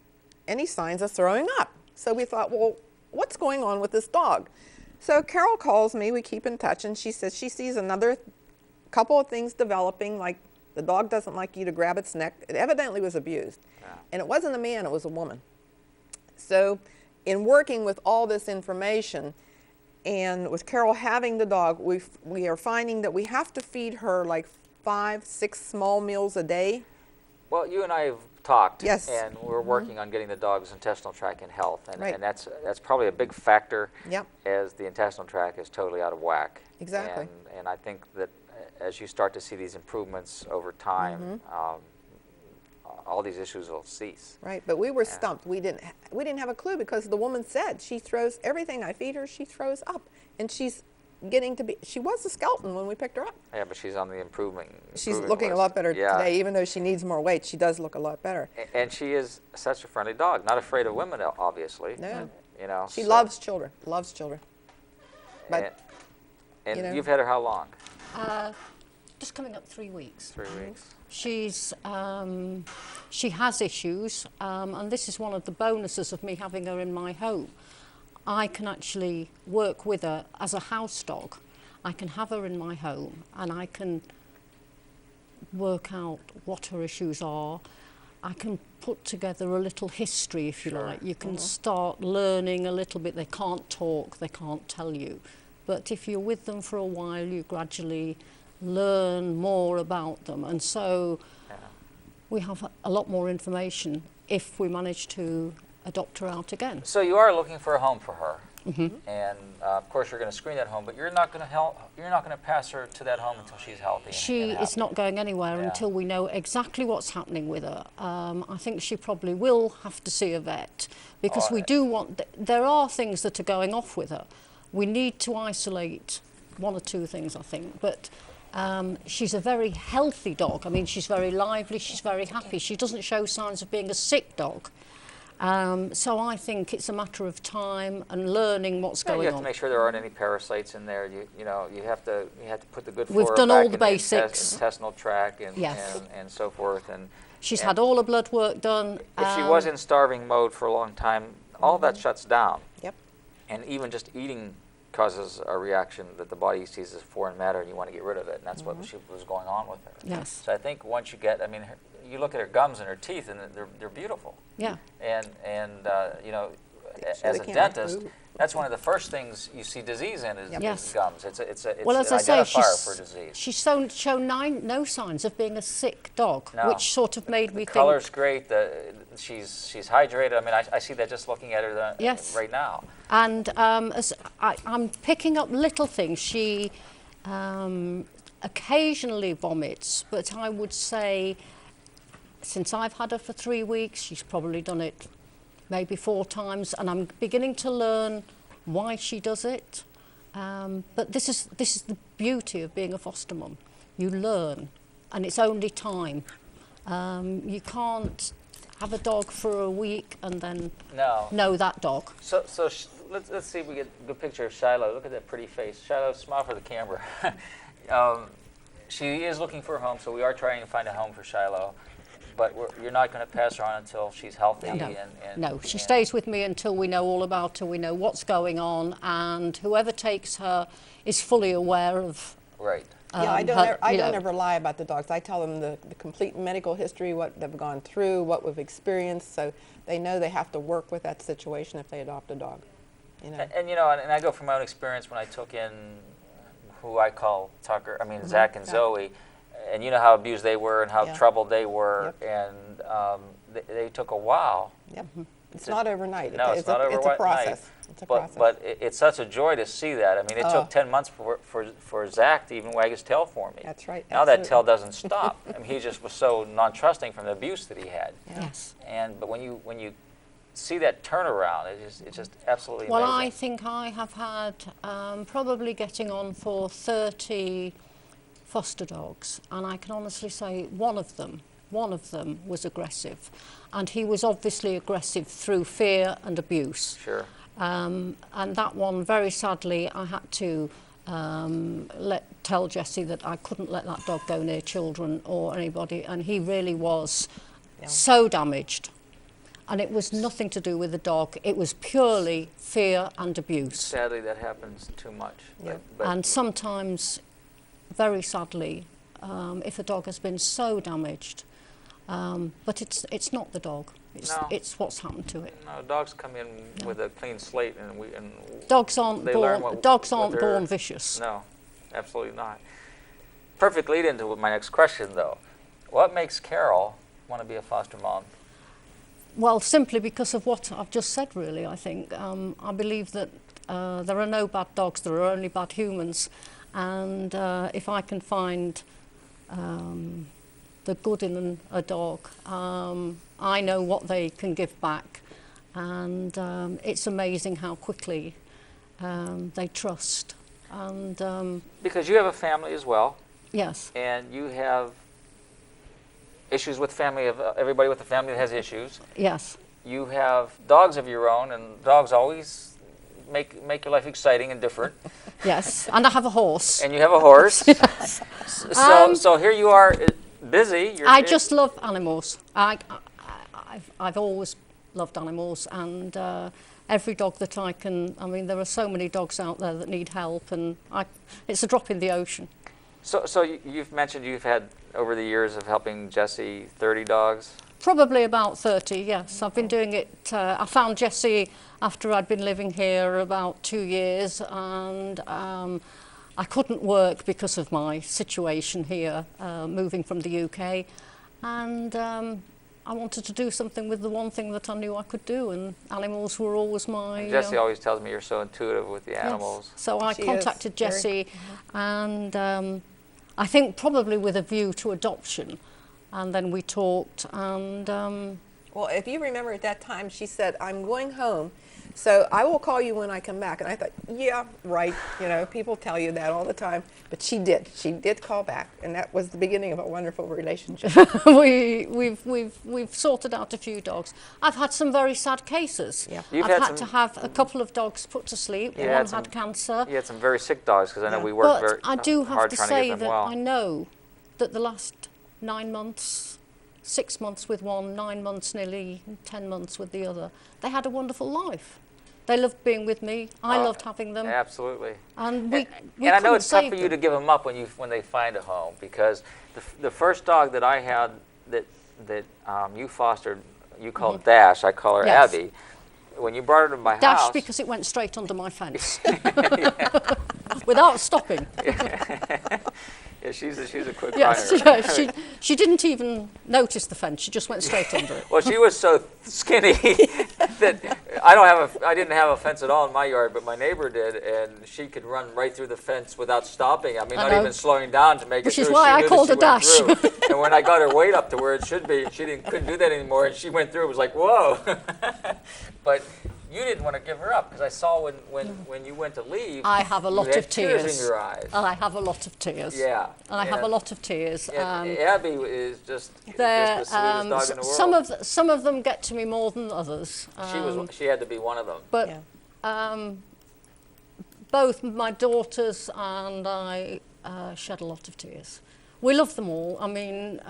B: any signs of throwing up. So we thought, well, what's going on with this dog? So Carol calls me, we keep in touch, and she says she sees another couple of things developing, like the dog doesn't like you to grab its neck. It evidently was abused. Yeah. And it wasn't a man, it was a woman. So in working with all this information, and with Carol having the dog, we are finding that we have to feed her like 5-6 small meals a day.
A: Well, you and I have talked,
B: yes.
A: And we're working on getting the dog's intestinal tract in health, and,
B: right.
A: and that's probably a big factor,
B: yep.
A: as the intestinal tract is totally out of whack.
B: Exactly.
A: And I think that as you start to see these improvements over time, all these issues will cease.
B: Right, but we were stumped. We didn't have a clue because the woman said she throws everything I feed her, she throws up, and she's getting to be. She was a skeleton when we picked her up.
A: Yeah, but she's on the improving.
B: She's looking a lot better today, even though she needs more weight. She does look a lot better.
A: And she is such a friendly dog, not afraid of women, obviously.
B: No,
A: you know.
B: She loves children. Loves children. But
A: and
B: you know,
A: you've had her how long?
J: Just coming up 3 weeks.
A: 3 weeks.
J: She's she has issues, and this is one of the bonuses of me having her in my home. I can actually work with her as a house dog. I can have her in my home, and I can work out what her issues are. I can put together a little history, if you like. You can start learning a little bit. They can't talk, they can't tell you. But if you're with them for a while, you gradually learn more about them. And so we have a lot more information if we manage to adopt her out again.
A: So you are looking for a home for her. And of course you're going to screen that home, but you're not going to pass her to that home until she's healthy.
J: She is not going anywhere until we know exactly what's happening with her. I think she probably will have to see a vet, because we do want, there are things that are going off with her. We need to isolate one or two things, I think, but she's a very healthy dog. I mean, she's very lively, she's very happy. She doesn't show signs of being a sick dog. So I think it's a matter of time and learning what's going on.
A: You have to make sure there aren't any parasites in there. You have to put the good
J: We've
A: flora
J: done
A: back
J: all the
A: in
J: basics.
A: The intestinal tract and,
J: Yes.
A: and so forth. And
J: she's had all the blood work done.
A: If she was in starving mode for a long time, all that shuts down.
B: Yep.
A: And even just eating causes a reaction that the body sees as foreign matter, and you want to get rid of it. And that's what was going on with her.
J: Yes.
A: So I think once you get, you look at her gums and her teeth, and they're beautiful.
J: Yeah.
A: And you know, as a dentist, that's one of the first things you see disease in is gums. It's
J: well, as
A: an
J: I say,
A: identifier for disease.
J: She's shown no signs of being a sick dog, which sort of made me think.
A: The color's great. She's hydrated. I mean, I see that just looking at her right now.
J: And as I'm picking up little things. She occasionally vomits, but I would say since I've had her for 3 weeks, she's probably done it maybe 4 times, and I'm beginning to learn why she does it. But this is the beauty of being a foster mum. You learn, and it's only time. You can't have a dog for a week and then know that dog.
A: So let's see if we get a good picture of Shiloh. Look at that pretty face. Shiloh, smile for the camera. She is looking for a home, so we are trying to find a home for Shiloh. But you're not going to pass her on until she's healthy.
J: No, she stays with me until we know all about her, we know what's going on, and whoever takes her is fully aware of.
A: Right.
B: Yeah, I don't ever lie about the dogs. I tell them the complete medical history, what they've gone through, what we've experienced, so they know they have to work with that situation if they adopt a dog. You know.
A: And I go from my own experience when I took in who I call Zach and Zoe. And you know how abused they were and how troubled they were, and they took a while.
B: Yep. It's not overnight.
A: No, it's not overnight.
B: It's a process. It's a process.
A: But it's such a joy to see that. I mean, it took 10 months for Zach to even wag his tail for me.
B: That's right.
A: Now that tail doesn't stop. I mean, he just was so non-trusting from the abuse that he had.
J: Yes.
A: But when you see that turnaround, it's just absolutely amazing.
J: Well, I think I have had probably getting on for 30 foster dogs, and I can honestly say one of them was aggressive, and he was obviously aggressive through fear and abuse.
A: Sure.
J: And that one, very sadly, I had to tell Jesse that I couldn't let that dog go near children or anybody, and he really was so damaged. And it was nothing to do with the dog, it was purely fear and abuse.
A: Sadly, that happens too much.
B: Yeah.
J: And sometimes, very sadly, if a dog has been so damaged, but it's not the dog, it's what's happened to it.
A: No, dogs come in with a clean slate, and
J: dogs aren't born vicious.
A: No, absolutely not. Perfect lead into my next question, though. What makes Carol want to be a foster mom?
J: Well, simply because of what I've just said, really, I think. I believe that there are no bad dogs, there are only bad humans. And if I can find the good in a dog, I know what they can give back. And it's amazing how quickly they trust. And
A: because you have a family as well.
J: Yes.
A: And you have issues with family, everybody with a family that has issues.
J: Yes.
A: You have dogs of your own, and dogs always make your life exciting and different.
J: Yes, and I have a horse.
A: And you have a horse.
J: Yes.
A: So here you are, busy.
J: I just love animals. I've always loved animals, and every dog that I can. I mean, there are so many dogs out there that need help, and it's a drop in the ocean.
A: So you've mentioned you've had, over the years of helping Jesse, 30 dogs?
J: Probably about 30, yes. I've been doing it. I found Jesse after I'd been living here about 2 years, and I couldn't work because of my situation here, moving from the UK. And I wanted to do something with the one thing that I knew I could do, and animals were always my...
A: Jesse always tells me you're so intuitive with the animals.
J: Yes. So I contacted Jesse, and I think probably with a view to adoption. And then we talked, and
B: Well, if you remember at that time, she said, I'm going home, so I will call you when I come back. And I thought, yeah, right. You know, people tell you that all the time. But she did. She did call back. And that was the beginning of a wonderful relationship.
J: We've sorted out a few dogs. I've had some very sad cases.
B: Yeah.
J: I've had to have a couple of dogs put to sleep. One had cancer.
A: You had some very sick dogs, because I know we worked very
J: But I do have
A: hard
J: to
A: trying to
J: say
A: get them
J: that
A: well.
J: I know that the last 9 months, 6 months with one, 9 months nearly, 10 months with the other, they had a wonderful life. They loved being with me. I loved having them.
A: Absolutely.
J: And we
A: and I know it's tough
J: save
A: for you
J: them.
A: to give them up when they find a home, because the first dog that I had that you fostered, you called Dash. I call her
J: Yes.
A: Abby. When you brought her to my
J: Dash
A: house,
J: because it went straight under my fence without stopping.
A: Yeah, she's a quick
J: Yes,
A: runner.
J: yeah, she didn't even notice the fence. She just went straight under it.
A: Well, she was so skinny that I didn't have a fence at all in my yard, but my neighbor did, and she could run right through the fence without stopping. I mean, not even slowing down to make it
J: Which
A: through.
J: is why
A: She
J: I
A: knew
J: called
A: that
J: her
A: she went
J: Dash.
A: through. And when I got her weight up to where it should be, she couldn't do that anymore, and she went through. It was like, whoa. But you didn't want to give her up, because I saw when you went to leave,
J: I have a lot
A: you had
J: of tears.
A: in your eyes.
J: I have a lot of tears.
A: Yeah.
J: And I have a lot of tears.
A: And Abby is just the
J: They're,
A: sweetest dog in the world.
J: some of them get to me more than others.
A: She had to be one of them.
J: But both my daughters and I shed a lot of tears. We love them all. I mean,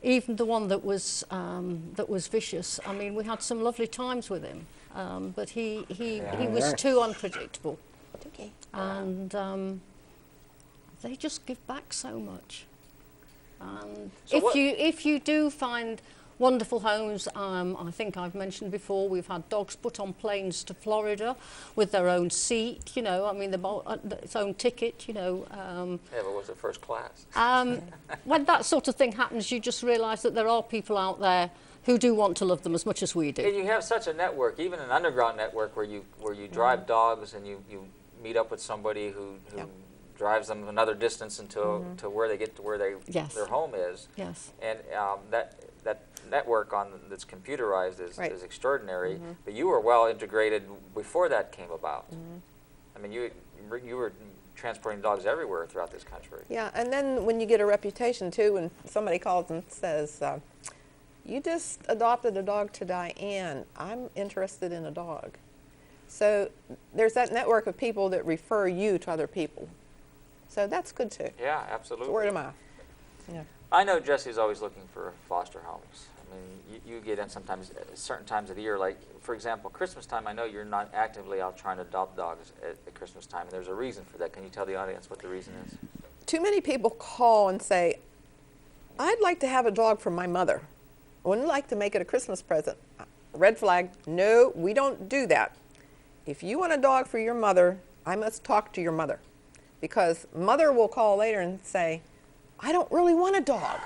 J: even the one that was vicious. I mean, we had some lovely times with him, but he was too unpredictable.
B: Okay.
J: And they just give back so much. And
A: So
J: if you do find wonderful homes, I think I've mentioned before, we've had dogs put on planes to Florida with their own seat, you know, I mean, its own ticket, you know.
A: Yeah, but was it first class?
J: When that sort of thing happens, you just realise that there are people out there who do want to love them as much as we do.
A: And you have such a network, even an underground network, where you drive dogs and you meet up with somebody who drives them another distance until to where they get to where their home is.
J: Yes.
A: And that network that's computerized is extraordinary. But you were well integrated before that came about. I mean, you were transporting dogs everywhere throughout this country.
B: Yeah, and then when you get a reputation too, when somebody calls and says, you just adopted a dog to Diane, I'm interested in a dog. So there's that network of people that refer you to other people. So that's good too.
A: Yeah, absolutely.
B: Word of mouth. Yeah.
A: I know Jesse's always looking for foster homes. I mean, you get in sometimes at certain times of the year, like, for example, Christmas time. I know you're not actively out trying to adopt dogs at Christmas time, and there's a reason for that. Can you tell the audience what the reason is?
B: Too many people call and say, I'd like to have a dog for my mother. I wouldn't like to make it a Christmas present. Red flag, no, we don't do that. If you want a dog for your mother, I must talk to your mother. Because mother will call later and say, I don't really want a dog.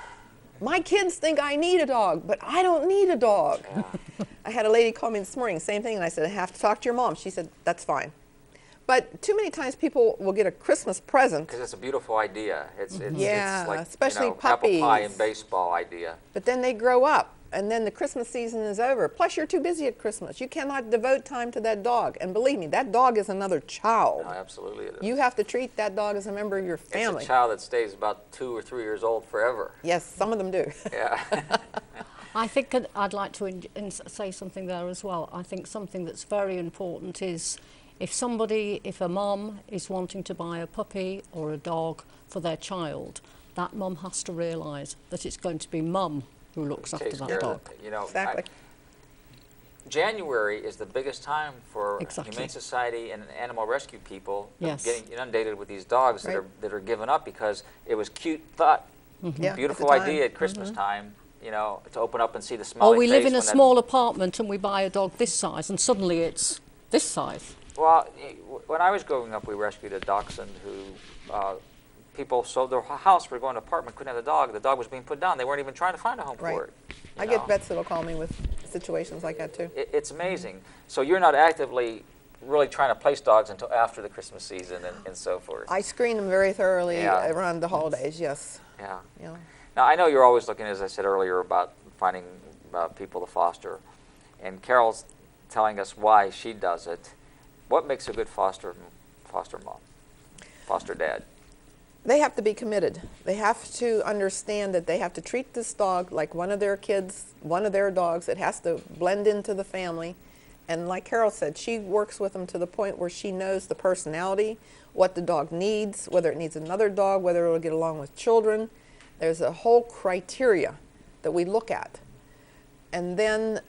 B: My kids think I need a dog, but I don't need a dog.
A: Yeah.
B: I had a lady call me this morning, same thing, and I said, I have to talk to your mom. She said, that's fine. But too many times people will get a Christmas present.
A: Because it's a beautiful idea. It's
B: Yeah,
A: like,
B: especially
A: apple pie
B: puppies.
A: and baseball idea.
B: But then they grow up, and then the Christmas season is over. Plus, you're too busy at Christmas. You cannot devote time to that dog. And believe me, that dog is another child.
A: No, absolutely it is.
B: You have to treat that dog as a member of your family.
A: It's a child that stays about 2 or 3 years old forever.
B: Yes, some of them do.
A: Yeah.
J: I think I'd like to say something there as well. I think something that's very important is if a mum is wanting to buy a puppy or a dog for their child, that mum has to realise that it's going to be mum who looks after that dog.
B: Exactly.
A: January is the biggest time for
J: Exactly.
A: Humane Society and animal rescue people
J: Yes.
A: getting inundated with these dogs
B: Right.
A: that are given up because it was cute thought,
B: Yeah,
A: beautiful
B: at the time.
A: idea at Christmas time, to open up and see the smiley
J: Or we live
A: face
J: in a
A: when that-
J: small apartment and we buy a dog this size and suddenly it's this size.
A: Well, when I was growing up, we rescued a dachshund who people sold their house for going to an apartment, couldn't have the dog. The dog was being put down. They weren't even trying to find a home
B: Right.
A: for it.
B: I get vets that'll call me with situations like that too.
A: It's amazing. So you're not actively really trying to place dogs until after the Christmas season and so forth.
B: I screen them very thoroughly
A: Yeah.
B: around the holidays, yes.
A: Yeah.
B: You know.
A: Now, I know you're always looking, as I said earlier, about finding people to foster. And Carol's telling us why she does it. What makes a good foster mom, foster dad?
B: They have to be committed. They have to understand that they have to treat this dog like one of their kids, one of their dogs. It has to blend into the family. And like Carol said, she works with them to the point where she knows the personality, what the dog needs, whether it needs another dog, whether it will get along with children. There's a whole criteria that we look at. And then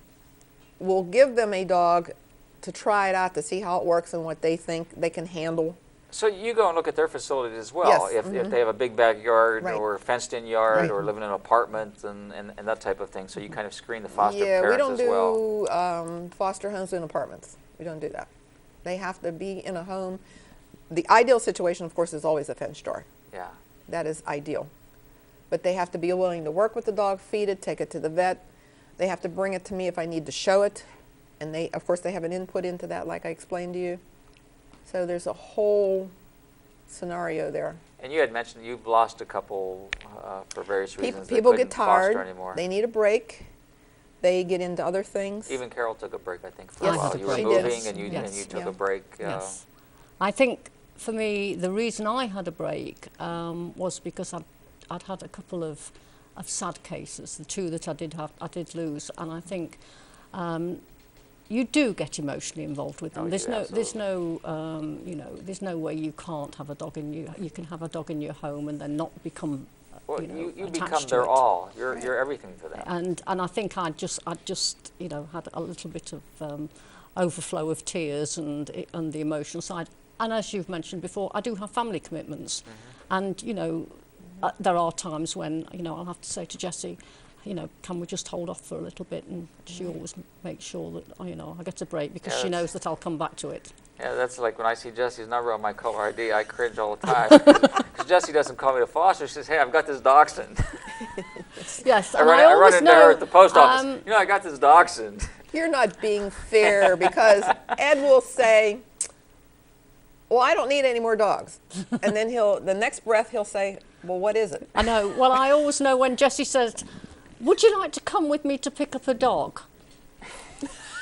B: we'll give them a dog to try it out to see how it works and what they think they can handle.
A: So you go and look at their facilities as well.
B: Yes.
A: If they have a big backyard
B: Right.
A: or a fenced-in yard
B: Right.
A: or live in an apartment and that type of thing. So you kind of screen the foster
B: Yeah, we
A: parents
B: don't
A: as well.
B: do foster homes in apartments. We don't do that. They have to be in a home. The ideal situation, of course, is always a fenced yard.
A: Yeah.
B: That is ideal. But they have to be willing to work with the dog, feed it, take it to the vet. They have to bring it to me if I need to show it. And they, of course, they have an input into that, like I explained to you. So there's a whole scenario there.
A: And you had mentioned you've lost a couple for various reasons. They
B: People get
A: couldn't foster
B: tired.
A: anymore.
B: They need a break. They get into other things.
A: Even Carol took a break, I think, for
J: Yes,
A: a while.
J: I
A: You were
J: did.
A: moving and you
J: Yes.
A: took
B: Yeah.
A: a break.
J: Yes. I think for me, the reason I had a break was because I'd had a couple of sad cases, the two that I did lose, and I think you do get emotionally involved with them.
A: Oh,
J: There's
A: you do,
J: there's no way you can't have a dog in you can have a dog in your home and then not become
A: Well,
J: you
A: you
J: attached
A: become
J: to
A: their
J: it.
A: all. You're everything to them.
J: And I think I just had a little bit of overflow of tears and the emotional side. And as you've mentioned before, I do have family commitments, and there are times when I'll have to say to Jessie, can we just hold off for a little bit? And she always makes sure that I get a break because she knows that I'll come back to it.
A: Yeah, that's like when I see Jessie's number on my caller ID, I cringe all the time. Because Jessie doesn't call me to foster. She says, hey, I've got this dachshund.
J: Yes,
A: I run into her at the post office. I got this dachshund.
B: You're not being fair because Ed will say, well, I don't need any more dogs. And then the next breath he'll say, well, what is it?
J: I know. Well, I always know when Jessie says, would you like to come with me to pick up a dog?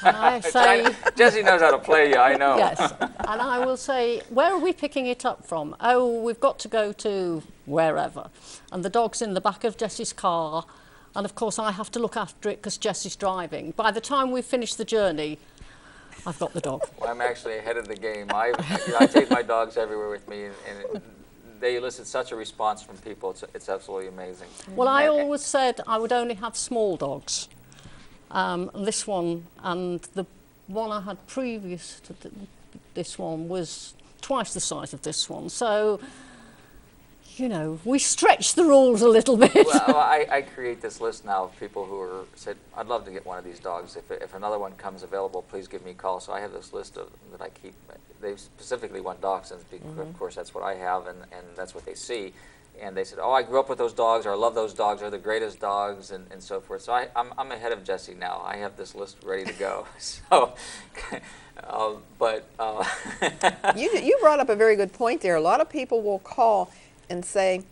J: And I say,
A: Jessie knows how to play you, I know.
J: yes. And I will say, where are we picking it up from? Oh, we've got to go to wherever. And the dog's in the back of Jessie's car. And of course, I have to look after it because Jessie's driving. By the time we've finished the journey, I've got the dog.
A: Well, I'm actually ahead of the game. I take my dogs everywhere with me, and they elicit such a response from people. It's absolutely amazing.
J: Well, I always said I would only have small dogs. This one and the one I had previous to this one was twice the size of this one. So, we stretch the rules a little bit.
A: Well, I create this list now of people who said, I'd love to get one of these dogs. If another one comes available, please give me a call. So I have this list that I keep. They specifically want dachshunds because, of course, that's what I have, and that's what they see. And they said, oh, I grew up with those dogs, or I love those dogs, they're the greatest dogs, and so forth. So I'm ahead of Jessie now. I have this list ready to go. So,
B: You brought up a very good point there. A lot of people will call and say,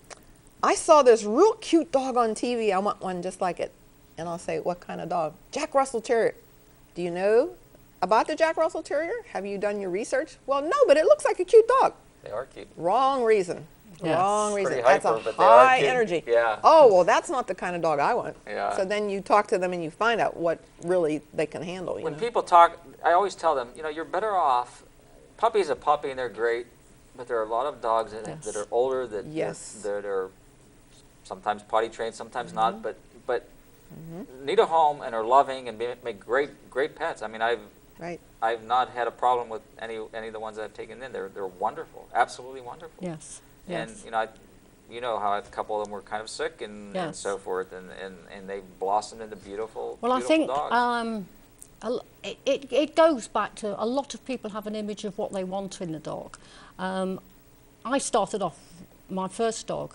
B: I saw this real cute dog on TV. I want one just like it. And I'll say, what kind of dog? Jack Russell Terrier. Do you know about the Jack Russell Terrier? Have you done your research? Well, no, but it looks like a cute dog.
A: They are cute.
B: Wrong reason.
J: Yes.
B: Wrong reason.
A: Pretty
B: That's
A: hyper,
B: a
A: but they are
B: high
A: cute.
B: energy.
A: Yeah.
B: Oh, well, that's not the kind of dog I want.
A: Yeah.
B: So then you talk to them and you find out what really they can handle.
A: When people talk, I always tell them, you're better off. Puppy's a puppy and they're great, but there are a lot of dogs that are older that are sometimes potty trained, sometimes not, but need a home and are loving and make great pets. I mean, I've not had a problem with any of the ones that I've taken in. They're wonderful, absolutely wonderful.
J: Yes.
A: And how a couple of them were kind of sick and so forth, and they blossomed into beautiful.
J: Well,
A: beautiful
J: I think
A: dogs.
J: it goes back to a lot of people have an image of what they want in a dog. I started off my first dog.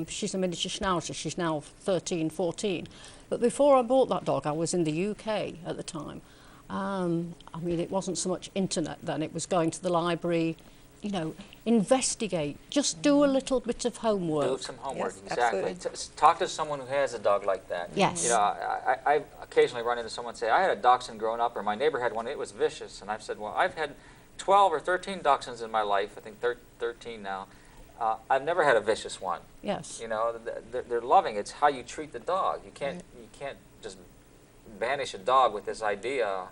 J: She's a miniature schnauzer. She's now 13, 14. But before I bought that dog, I was in the UK at the time. I mean, it wasn't so much internet then. It was going to the library, investigate. Just do a little bit of homework.
A: Do some homework,
B: Yes,
A: exactly.
B: absolutely.
A: Talk to someone who has a dog like that.
J: Yes.
A: A occasionally run into someone and say, I had a dachshund growing up, or my neighbor had one, it was vicious. And I've said, well, I've had 12 or 13 dachshunds in my life, I think 13 now. I've never had a vicious one.
J: Yes.
A: You know, they're loving. It's how you treat the dog. You can't just banish a dog with this idea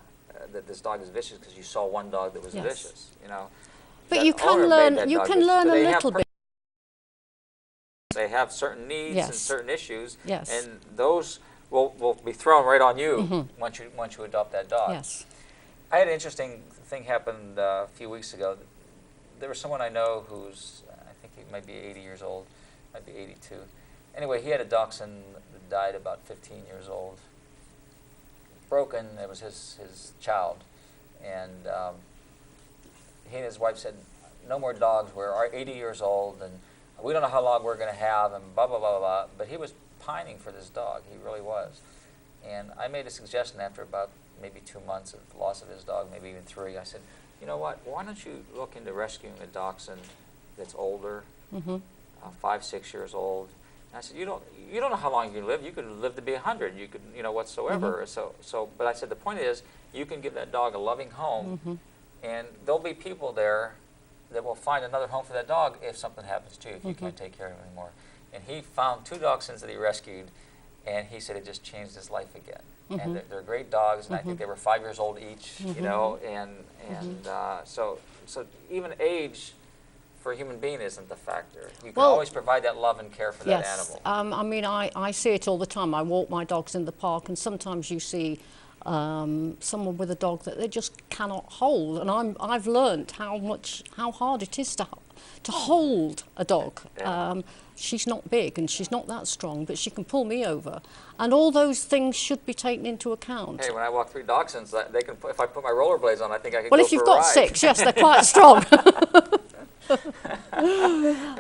A: that this dog is vicious because you saw one dog that was vicious. You know.
J: But you can learn. You can learn a little bit.
A: They have certain needs and certain issues,
J: Yes.
A: and those will be thrown right on you once you adopt that dog.
J: Yes.
A: I had an interesting thing happen a few weeks ago. There was someone I know who's, I think he might be 80 years old, might be 82. Anyway, he had a dachshund that died about 15 years old. Broken, it was his child. And he and his wife said, no more dogs, we're 80 years old, and we don't know how long we're going to have, and blah, blah, blah, blah. But he was pining for this dog, he really was. And I made a suggestion after about maybe 2 months of the loss of his dog, maybe even 3. I said, you know what, why don't you look into rescuing a dachshund that's older, 5, 6 years old. And I said, you don't know how long you can live. You could live to be 100. You could, you know, whatsoever. But I said the point is, you can give that dog a loving home, and there'll be people there that will find another home for that dog if something happens to you, if you can't take care of him anymore. And he found 2 dachshunds that he rescued, and he said it just changed his life again. And they're great dogs, and I think they were 5 years old each, you know, and so even age for a human being isn't the factor. You can always provide that love and care for that animal.
J: I mean, I see it all the time. I walk my dogs in the park, and sometimes you see someone with a dog that they just cannot hold, and I've learned how hard it is to hold a dog. She's not big and she's not that strong, but she can pull me over, and all those things should be taken into account.
A: Hey, when I walk 3 dachshunds, they can. If I put my rollerblades on, I think I can.
J: Well,
A: go
J: if you've
A: for a
J: got
A: ride.
J: 6, yes, they're quite strong.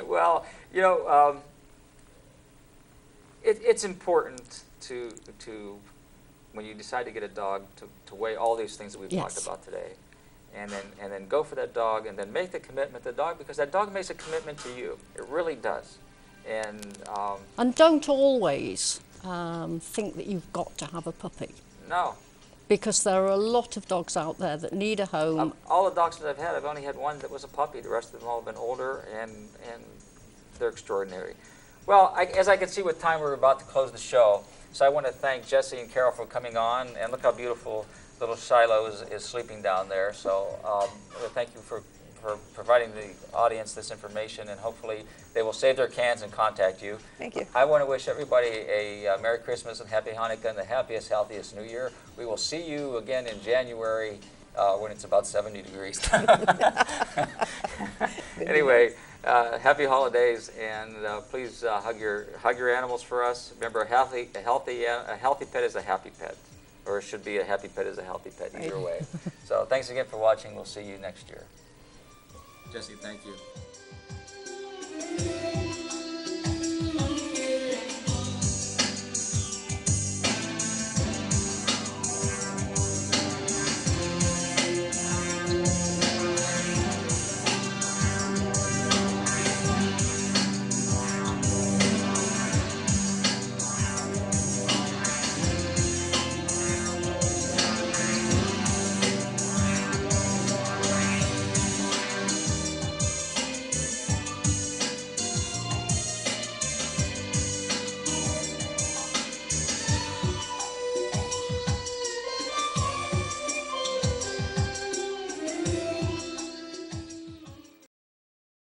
A: Well, you know, it's important to when you decide to get a dog to weigh all these things that we've talked about today, and then go for that dog, and then make the commitment to the dog, because that dog makes a commitment to you. It really does. And
J: don't always think that you've got to have a puppy.
A: No.
J: Because there are a lot of dogs out there that need a home.
A: All the dogs that I've had, I've only had one that was a puppy. The rest of them all have been older, and they're extraordinary. Well, as I can see with time, we're about to close the show. So I want to thank Jesse and Carol for coming on, and look how beautiful little Shiloh is sleeping down there. So thank you for providing the audience this information, and hopefully they will save their cans and contact you.
B: Thank you.
A: I want to wish everybody a Merry Christmas and Happy Hanukkah and the happiest, healthiest New Year. We will see you again in January when it's about 70 degrees. Anyway, happy holidays, and please hug your animals for us. Remember, a healthy pet is a happy pet, or it should be a happy pet is a healthy pet, either way. So thanks again for watching. We'll see you next year. Jesse, thank you.